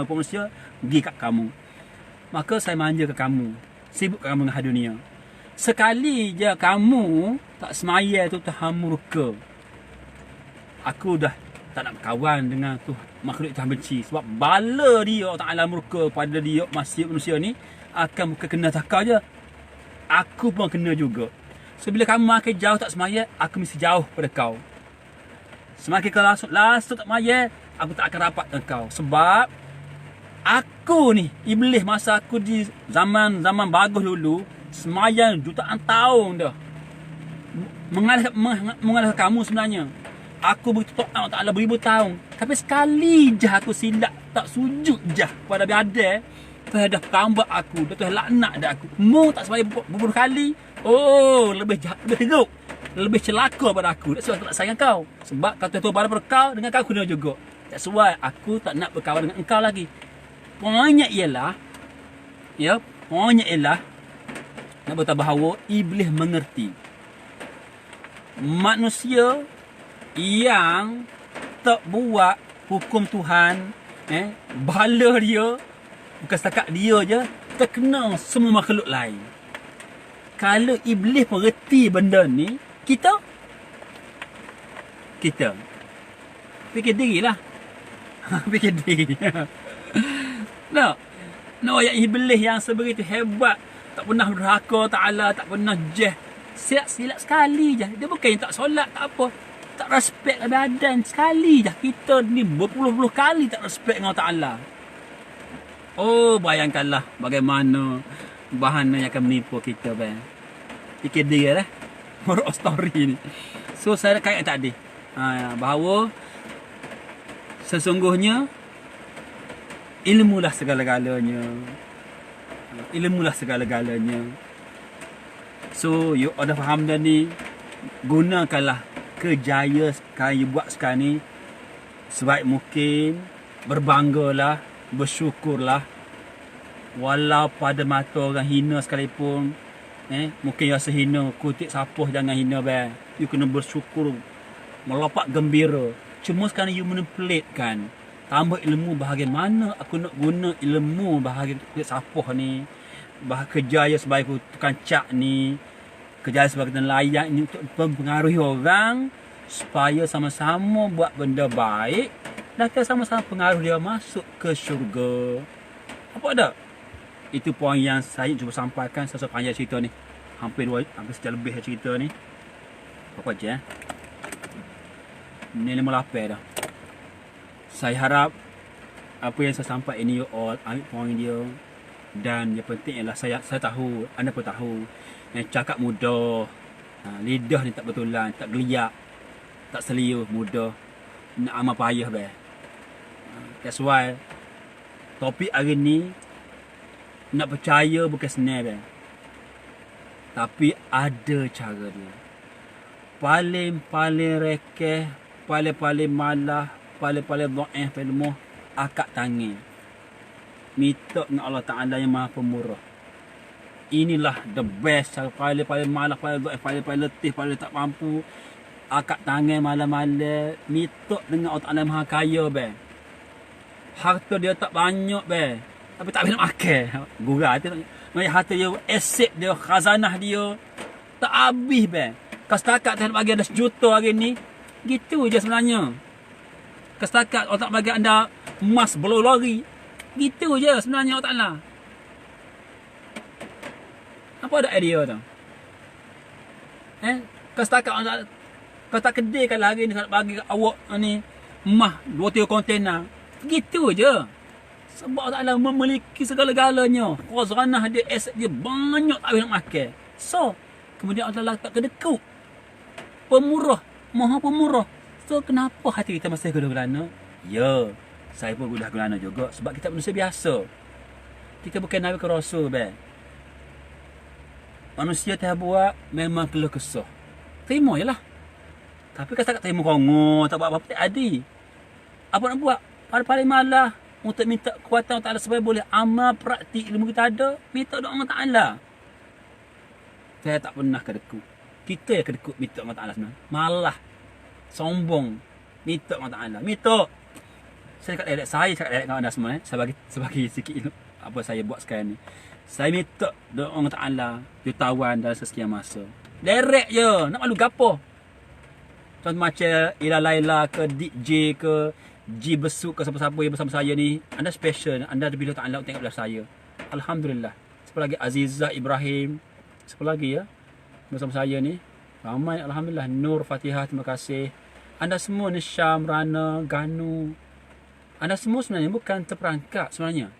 manusia, pergi kat kamu. Maka saya manja ke kamu, sibuk ke kamu dengan dunia. Sekali je kamu tak semaya tu Tuhan murka. Aku dah tak nak berkawan dengan tu makhluk Tuhan benci. Sebab bala dia Ta'ala murka pada dia manusia ni akan bukan kena takau je. Aku pun kena juga. So bila kamu makin jauh tak semaya, aku mesti jauh pada kau. Semakin kau langsung tak semaya, aku tak akan rapat dengan kau. Sebab aku ni, iblis masa aku di zaman bagus dulu, semayang jutaan tahun dah. Mengalahkan kamu sebenarnya. Aku beritahu Allah Ta'ala beribu tahun. Tapi sekali je aku silap tak sujud je pada biadar, Tuhan dah perambak aku, Tuhan laknat dah aku. Mu tak sembahyang beberapa kali. Oh, lebih jahat, lebih teruk, lebih celaka pada aku. That's why aku tak sayang kau. Sebab kata Tuhan pada kau, dengan kau kena juga. That's why aku tak nak berkawan dengan engkau lagi. Poinnya ialah, nak beritahu bahawa iblis mengerti. Manusia yang tak buat hukum Tuhan, bala dia, bukan setakat dia je, terkena semua makhluk lain. Kalau iblis mengerti benda ni, kita fikir dirilah. Fikir diri. No, yang iblis yang sebegitu hebat, tak pernah berhaka Ta'ala, tak pernah silap sekali je. Dia bukan yang tak solat, tak apa, tak respect badan sekali je. Kita ni berpuluh-puluh kali tak respect dengan Ta'ala. Oh, bayangkanlah bagaimana bahana yang akan menipu kita, bang. Fikir dia lah. Moral story ni. So, saya kait tadi, bahawa sesungguhnya ilmulah segala-galanya. So, you ada faham dah ni, gunakanlah kejayaan you buat sekarang ni sebaik mungkin. Berbanggalah, bersyukurlah. Walau pada mata orang hina sekalipun, mungkin you rasa hina, kutip sapuh, jangan hina, bang. You kena bersyukur, melompat gembira. Cuma sekarang you manipulatekan, tambah ilmu bahagian mana aku nak guna ilmu bahagian kulit sapuh ni, kejayaan sebagai tukang cat ni, kejayaan sebagai nelayan ni, untuk mempengaruhi orang supaya sama-sama buat benda baik dan sama-sama pengaruh dia masuk ke syurga. Apa ada? Itu poin yang saya cuba sampaikan. Saya panjang cerita ni, hampir sejam lebih cerita ni. Apa je ni 58 dah. Saya harap apa yang saya sampaikan ini you all ambil poin dia. Dan yang penting ialah saya tahu, anda pun tahu, yang cakap mudah, lidah ni tak betulan, tak geliat, tak seliuh, mudah, nak amal payah, bang. That's why topik hari ni, nak percaya bukan senang, bang. Tapi ada cara dia. Paling rekeh, paling malah, paling dhaif ilmu, akak tangan. minta dengan Allah Ta'ala yang maha pemurah. Inilah the best, cara paling malas, paling letih, paling tak mampu. Akak tangan malam-malam, minta dengan Allah Ta'ala yang maha kaya, be. Harta dia tak banyak, be. Tapi tak boleh nak makan. Gurau tu. Harta dia, aset dia, khazanah dia. Tak habis, be. Kalau setakat Tuhan bagi anda 1 juta hari ni, gitu je sebenarnya. Kalau setakat Allah tak bagi anda emas berlori, gitu je sebenarnya Allah Ta'ala. Apa ada idea tu? Kalau setakat Allah, kalau tak kedai kalau hari ni bagi awak ni emas 2-3 kontena, gitu je. Sebab Allah Ta'ala memiliki segala-galanya. Khazanah dia, aset dia banyak tak boleh nak makan. So, kemudian Allah Ta'ala tak kedekut. Pemurah, maha pemurah. So, kenapa hati kita masih guna-guna? Ya, saya pun guna-guna juga. Sebab kita manusia biasa. Kita bukan Nabi ke Rasul, be. Manusia tak buat, memang keluh kesah. Terima je lah. Tapi kalau tak terima kongo, tak buat apa-apa, tak ada. Apa nak buat? Paling malah untuk minta kekuatan Allah Ta'ala supaya boleh amal praktik ilmu kita ada, minta doa Allah Ta'ala. Saya tak pernah kedekut. Kita yang kedekut minta Allah Ta'ala sebenarnya. Malah sombong minta Allah Ta'ala. Minta. Saya cakap direct, saya cakap direct dengan anda semua. Saya bagi sikit ilmu apa saya buat sekarang ni. Saya minta doa Allah Ta'ala jutawan dalam sekian masa. Direct je. Nak malu gapo? Contoh macam Ila Laila ke DJ ke G Besuk ke siapa-siapa yang bersama saya ni, anda special. Anda ada bila Ta'ala tengok belah saya. Alhamdulillah. Siapa lagi? Azizah Ibrahim. Siapa lagi ya bersama saya ni? Ramai, Alhamdulillah. Nur Fatihah, terima kasih. Anda semua ni, Syam, Rana, Ganu, anda semua sebenarnya bukan terperangkap sebenarnya.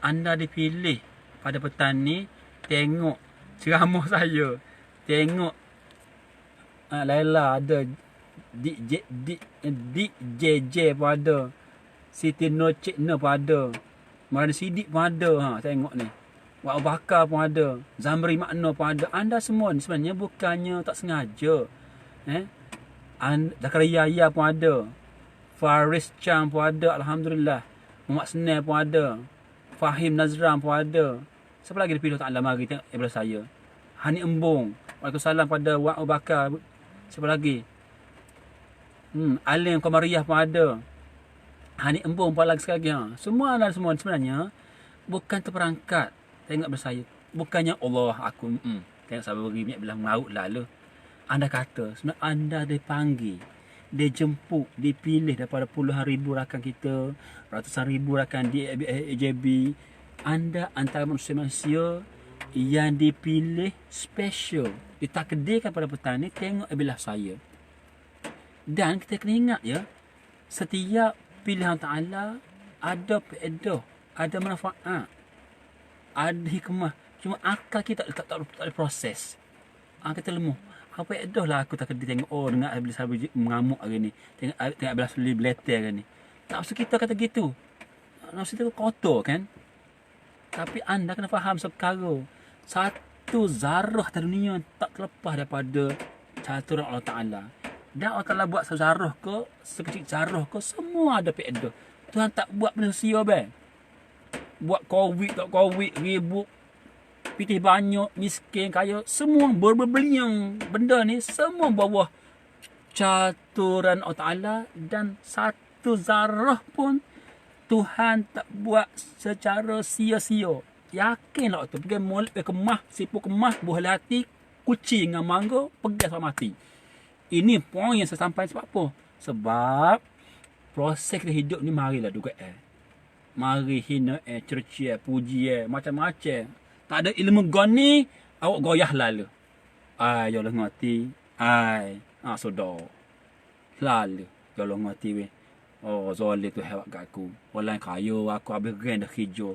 Anda dipilih pada petang ni tengok ceramah saya. Tengok Laila ada, DJJ pun ada, Siti Nurcikna pun ada, Marani Sidik pun ada. Tengok ni, Wak Bakar pun ada, Zamri Makna pun ada. Anda semua ni sebenarnya bukannya tak sengaja. Zakaria Yahya pun ada, Faris Chang pun ada, Alhamdulillah. Muhammad Senel pun ada, Fahim Nazram pun ada. Siapa lagi dipilih Ta'ala mari tengok daripada saya? Hani Embong. Waalaikumsalam pada Wak Bakar. Siapa lagi? Alim Qamariyah pun ada. Hani Embong pun lagi sekali. Semua anda semua sebenarnya bukan terperangkat tengok bersaya. Bukannya Allah aku tengok sabar beri minyak belah maut lalu. Anda kata sebenarnya anda dipanggil, dijemput, dipilih daripada puluhan ribu rakan kita, ratusan ribu rakan di AJB. Anda antara manusia-manusia yang dipilih special, ditakdirkan pada petang ni tengok belah saya. Dan kita kena ingat ya, setiap pilihan Ta'ala ada faedah, ada manfaat, ada hikmah. Cuma akal kita tak proses. Kita lemah. Apa faedah lah aku tak kena tengok, oh dengar Iblis mengamuk hari ni, tengok Iblis beleter hari ni. Tak maksud kita kata gitu. Nafsu kita kotor kan. Tapi anda kena faham sekarang, satu zarah di dunia tak terlepas daripada caturan Allah Ta'ala. Dan Allah Ta'ala buat sezarah ke, sekecil zarah ke, semua ada faedah. Tuhan tak buat manusia bang. Buat covid, tak covid, ribut, pitih banyak, miskin, kaya, semua berbeliang benda ni, semua bawah caturan Allah Ta'ala. Dan satu zarah pun Tuhan tak buat secara sia-sia. Yakinlah tu. Pergi molek, pergi kemah, sipu kemah, buah hati, kucing dengan mangga, pergi sampai mati. Ini poin yang saya sampai sebab apa? Sebab proses kita hidup ni marilah duga mari hina cerci puji macam-macam. Tak ada ilmu goni, awak goyah lalu. Ai, ya Allah ngati. Ai, sudah. Lalu, ya Allah ngati weh. Oh, Zoli tu hewak kat aku. Walau kaya aku habis ren dah kerja.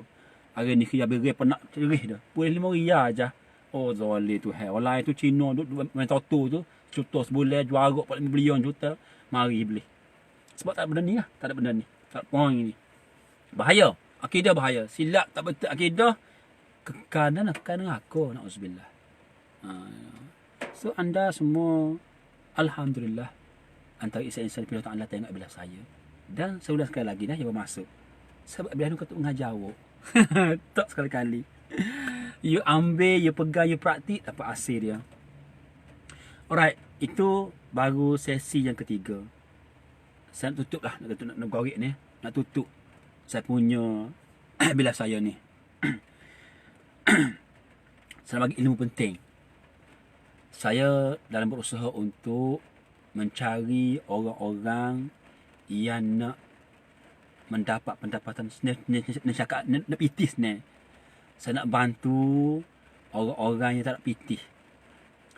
Hari ni kerja habis ren pernah cerih dah. Boleh 5 riyal aja. Oh, Zoli tu hewak. Walau tu Cina tu main totu tu, juta sebulan jual arok 45 bilion juta. Mari beli. Sebab tak ada benda ni lah. Tak ada benda ni. Tak ada poin ni. Bahaya. Akidah bahaya. Silap tak betul akidah. Kekanan dengan aku. Na'udzubillah. So, anda semua, Alhamdulillah, antara insan-insan pilihan Allah tengok belah saya. Dan saya ulang sekali lagi dah yang bermasuk. Sebab bila aku kata mengajar awak, Tak sekali-kali. You ambil, you pegang, you praktik, dapat hasil dia. Alright, itu baru sesi yang ketiga. Saya nak tutup lah, nak gorek ni. Nak tutup saya punya bilas saya ni. Saya bagi ilmu penting. Saya dalam berusaha untuk mencari orang-orang yang nak mendapat pendapatan nak pitis ni. Saya nak bantu orang-orang yang tak nak pitih.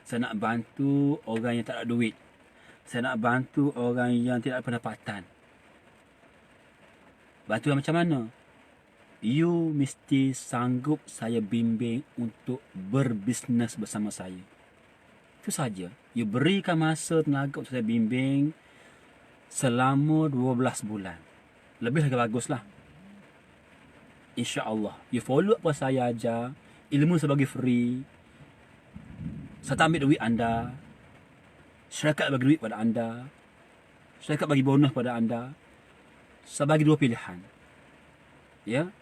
Saya nak bantu orang yang tak ada duit. Saya nak bantu orang yang tidak ada pendapatan. Bantu macam mana? You mesti sanggup saya bimbing untuk berbisnes bersama saya. Itu saja. You berikan masa tenaga untuk saya bimbing selama 12 bulan. Lebih lagi baguslah. InsyaAllah. You follow apa saya ajar. Ilmu saya bagi free. Saya tak ambil duit anda. Syarikat bagi duit pada anda. Syarikat bagi bonus pada anda. Saya bagi dua pilihan. Ya.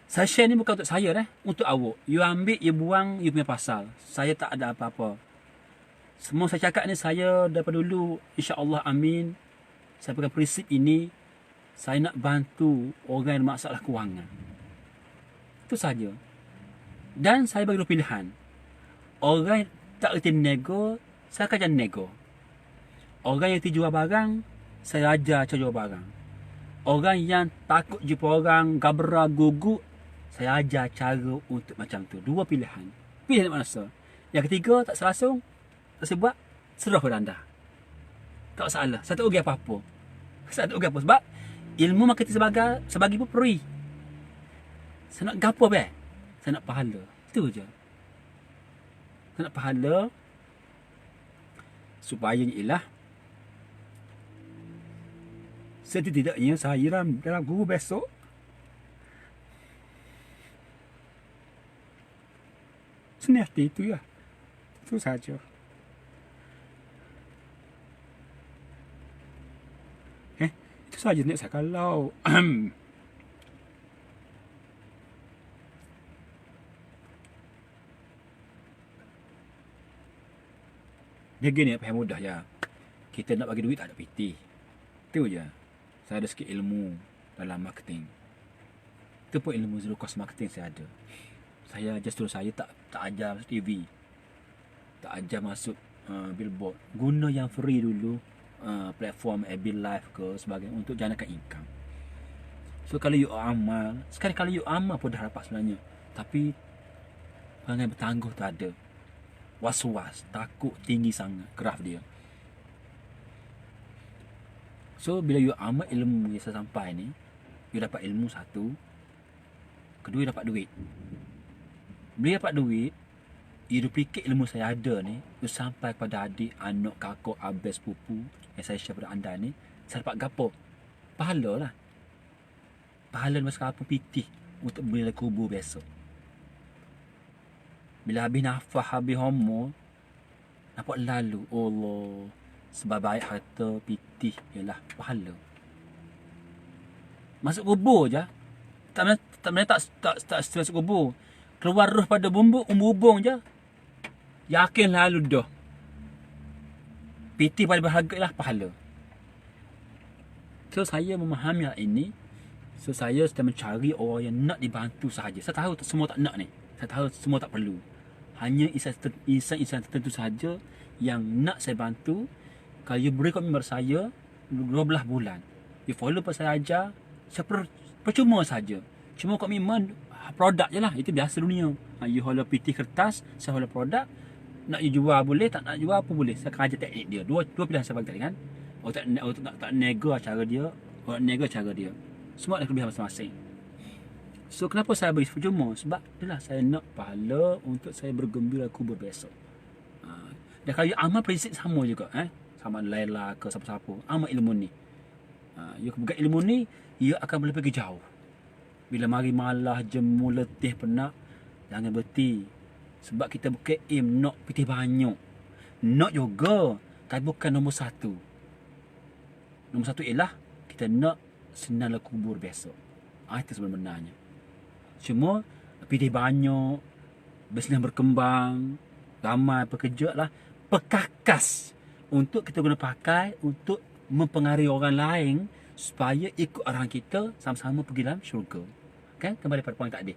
Saya share ni bukan untuk saya untuk awak. You ambil, you buang, you punya pasal. Saya tak ada apa-apa. Semua saya cakap ni saya daripada dulu, insya-Allah, amin. Saya pegang prinsip ini. Saya nak bantu orang yang masalah kewangan. Itu saja. Dan saya bagi dua pilihan. Orang yang tak reti nego, saya akan jadi nego. Orang yang reti jual barang, saya ajar cara jual barang. Orang yang takut jumpa orang, gabra, gugu, saya ajar cara untuk macam tu. Dua pilihan. Pilih nak mana. Yang ketiga, tak selasung, tak sebuat, serah pada anda. Tak salah. Saya tak rugi apa-apa. Saya tak rugi apa. Sebab ilmu marketing sebagai pun free. Saya nak gapo be? Saya nak pahala. Itu je. Saya nak pahala supaya ialah setidaknya saya dalam guru besok seperti itu ya. Itu saja. Itu saja nek saya kalau dia gini apa yang mudah ya. Kita nak bagi duit tak ada piti. Itu je. Saya ada sikit ilmu dalam marketing. Itu pun ilmu zero cost marketing saya ada. Saya justru saya tak ajar masuk TV. Tak ajar masuk billboard. Guna yang free dulu. Platform AB Live ke sebagainya untuk janakan income. So kalau you amal, sekali kalau you amal pun dah dapat sebenarnya. Tapi perangai bertangguh tak ada. Was-was, takut tinggi sangat graf dia. So bila you amal ilmu yang saya sampai ni, you dapat ilmu satu, kedua you dapat duit. Bila dapat duit, you duplicate ilmu saya ada ni, you sampai kepada adik, anak, kakak, abang, sepupu yang saya share pada anda ni, saya dapat gapo? Pahala lah. Pahala masa apa pitih untuk beli kubur besok. Bila habis nafas, habis homo, nampak lalu, Allah, sebab baik harta pitih ialah pahala. Masuk kubur je. Tak stres kubur. Keluar roh pada bumbung je. Yakin lalu dah. Pitih paling berharga ialah pahala. So saya memahami hal ini. So saya sedang mencari orang yang nak dibantu sahaja. Saya tahu semua tak nak ni. Saya tahu semua tak perlu. Hanya insan tertentu sahaja yang nak saya bantu. Kalau you beri komitmen saya 12 bulan, you follow apa saya ajar, saya percuma saja. Cuma komitmen produk je lah. Itu biasa dunia. You hold PT kertas, saya hold produk. Nak you jual boleh, tak nak jual apa boleh. Saya akan ajar teknik dia. Dua pilihan saya bagi tadi kan. Orang tak nego cara dia, orang nego cara dia. Semua ada kelebihan masing-masing. So kenapa saya bagi percuma? Sebab itulah saya nak pahala untuk saya bergembira kubur besok. Dan kalau you amal prinsip sama juga sama Laila ke siapa-siapa, amal ilmu ni. You pegang ilmu ni, you akan boleh pergi jauh. Bila mari malah, jemu, letih, penat, jangan berhenti. Sebab kita bukan aim nak pitih banyak. Nak juga, tapi bukan nombor satu. Nombor satu ialah kita nak senang kubur besok. Itu sebenarnya. Cuma pilih banyak, bisnes berkembang, ramai pekerja lah, perkakas untuk kita guna pakai untuk mempengaruhi orang lain supaya ikut arahan kita sama-sama pergi dalam syurga. Kan? Kembali pada poin tadi.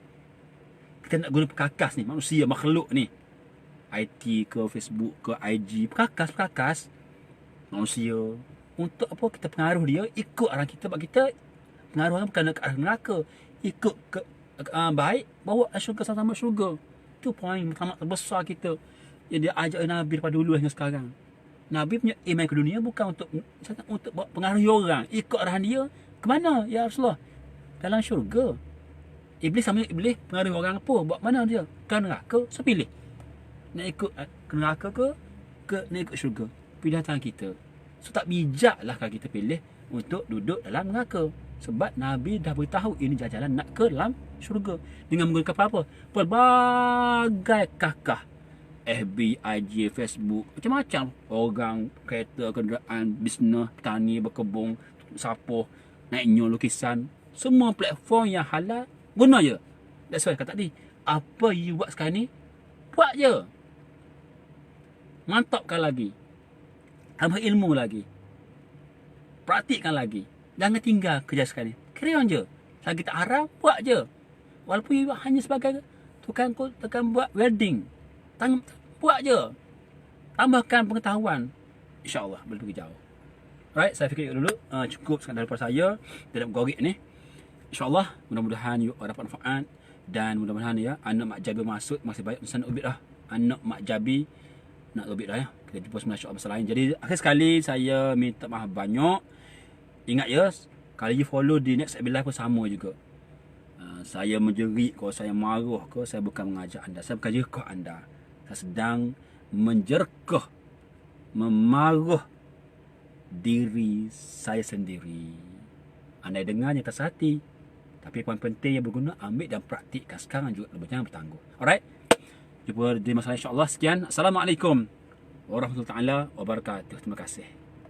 Kita nak guna perkakas ni, manusia, makhluk ni. IT ke, Facebook ke, IG, perkakas manusia. Untuk apa? Kita pengaruh dia, ikut arahan kita, sebab kita pengaruh orang bukan ke arah neraka. Ikut ke baik, bawa syurga sama-sama syurga. Itu poin pertama terbesar kita yang dia ajak Nabi daripada dulu hingga sekarang. Nabi punya iman ke dunia bukan untuk pengaruhi orang, ikut arahan dia ke mana ya Rasulullah? Dalam syurga. Iblis sama iblis pengaruhi orang apa? Buat mana dia? Ke neraka. So pilih. Nak ikut ke neraka ke nak ikut syurga. Pilihan tangan kita. So tak bijaklah kalau kita pilih untuk duduk dalam neraka. Sebab Nabi dah beritahu ini jalan nak ke dalam syurga. Dengan menggunakan apa? Pelbagai kakah. FB, IG, Facebook, macam-macam. Orang, kereta, kenderaan, bisnes, petani, berkebun, sapoh, naiknya lukisan. Semua platform yang halal, guna je. That's why kata tadi, apa you buat sekarang ni, buat je. Mantapkan lagi. Tambah ilmu lagi. Praktikkan lagi. Jangan tinggal kerja sekarang ni. Carry on je. Lagi tak haram, buat je. Walaupun you hanya sebagai tukang buat welding. Buat je. Tambahkan pengetahuan. InsyaAllah boleh pergi jauh. Alright, saya fikir dulu. Cukup sekadar daripada saya. Tidak bergorek ni. InsyaAllah, mudah-mudahan you dapat manfaat. Dan mudah-mudahan ya, anak Mak Jabi masuk. Masih banyak pesan ubit dah. Anak Mak Jabi nak ubit dah ya. Kita jumpa semua insyaAllah masa lain. Jadi, akhir sekali saya minta maaf banyak. Ingat ya, kalau you follow di next FB Live pun sama juga. Saya menjerit ke, saya marah ke, saya bukan mengajak anda. Saya bukan jerkah anda. Saya sedang menjerkah, memarah diri saya sendiri. Anda dengar yang tak hati. Tapi poin penting yang berguna, ambil dan praktikkan sekarang juga. Jangan bertangguh. Alright? Jumpa di masalah insyaAllah. Sekian. Assalamualaikum warahmatullahi wabarakatuh. Terima kasih.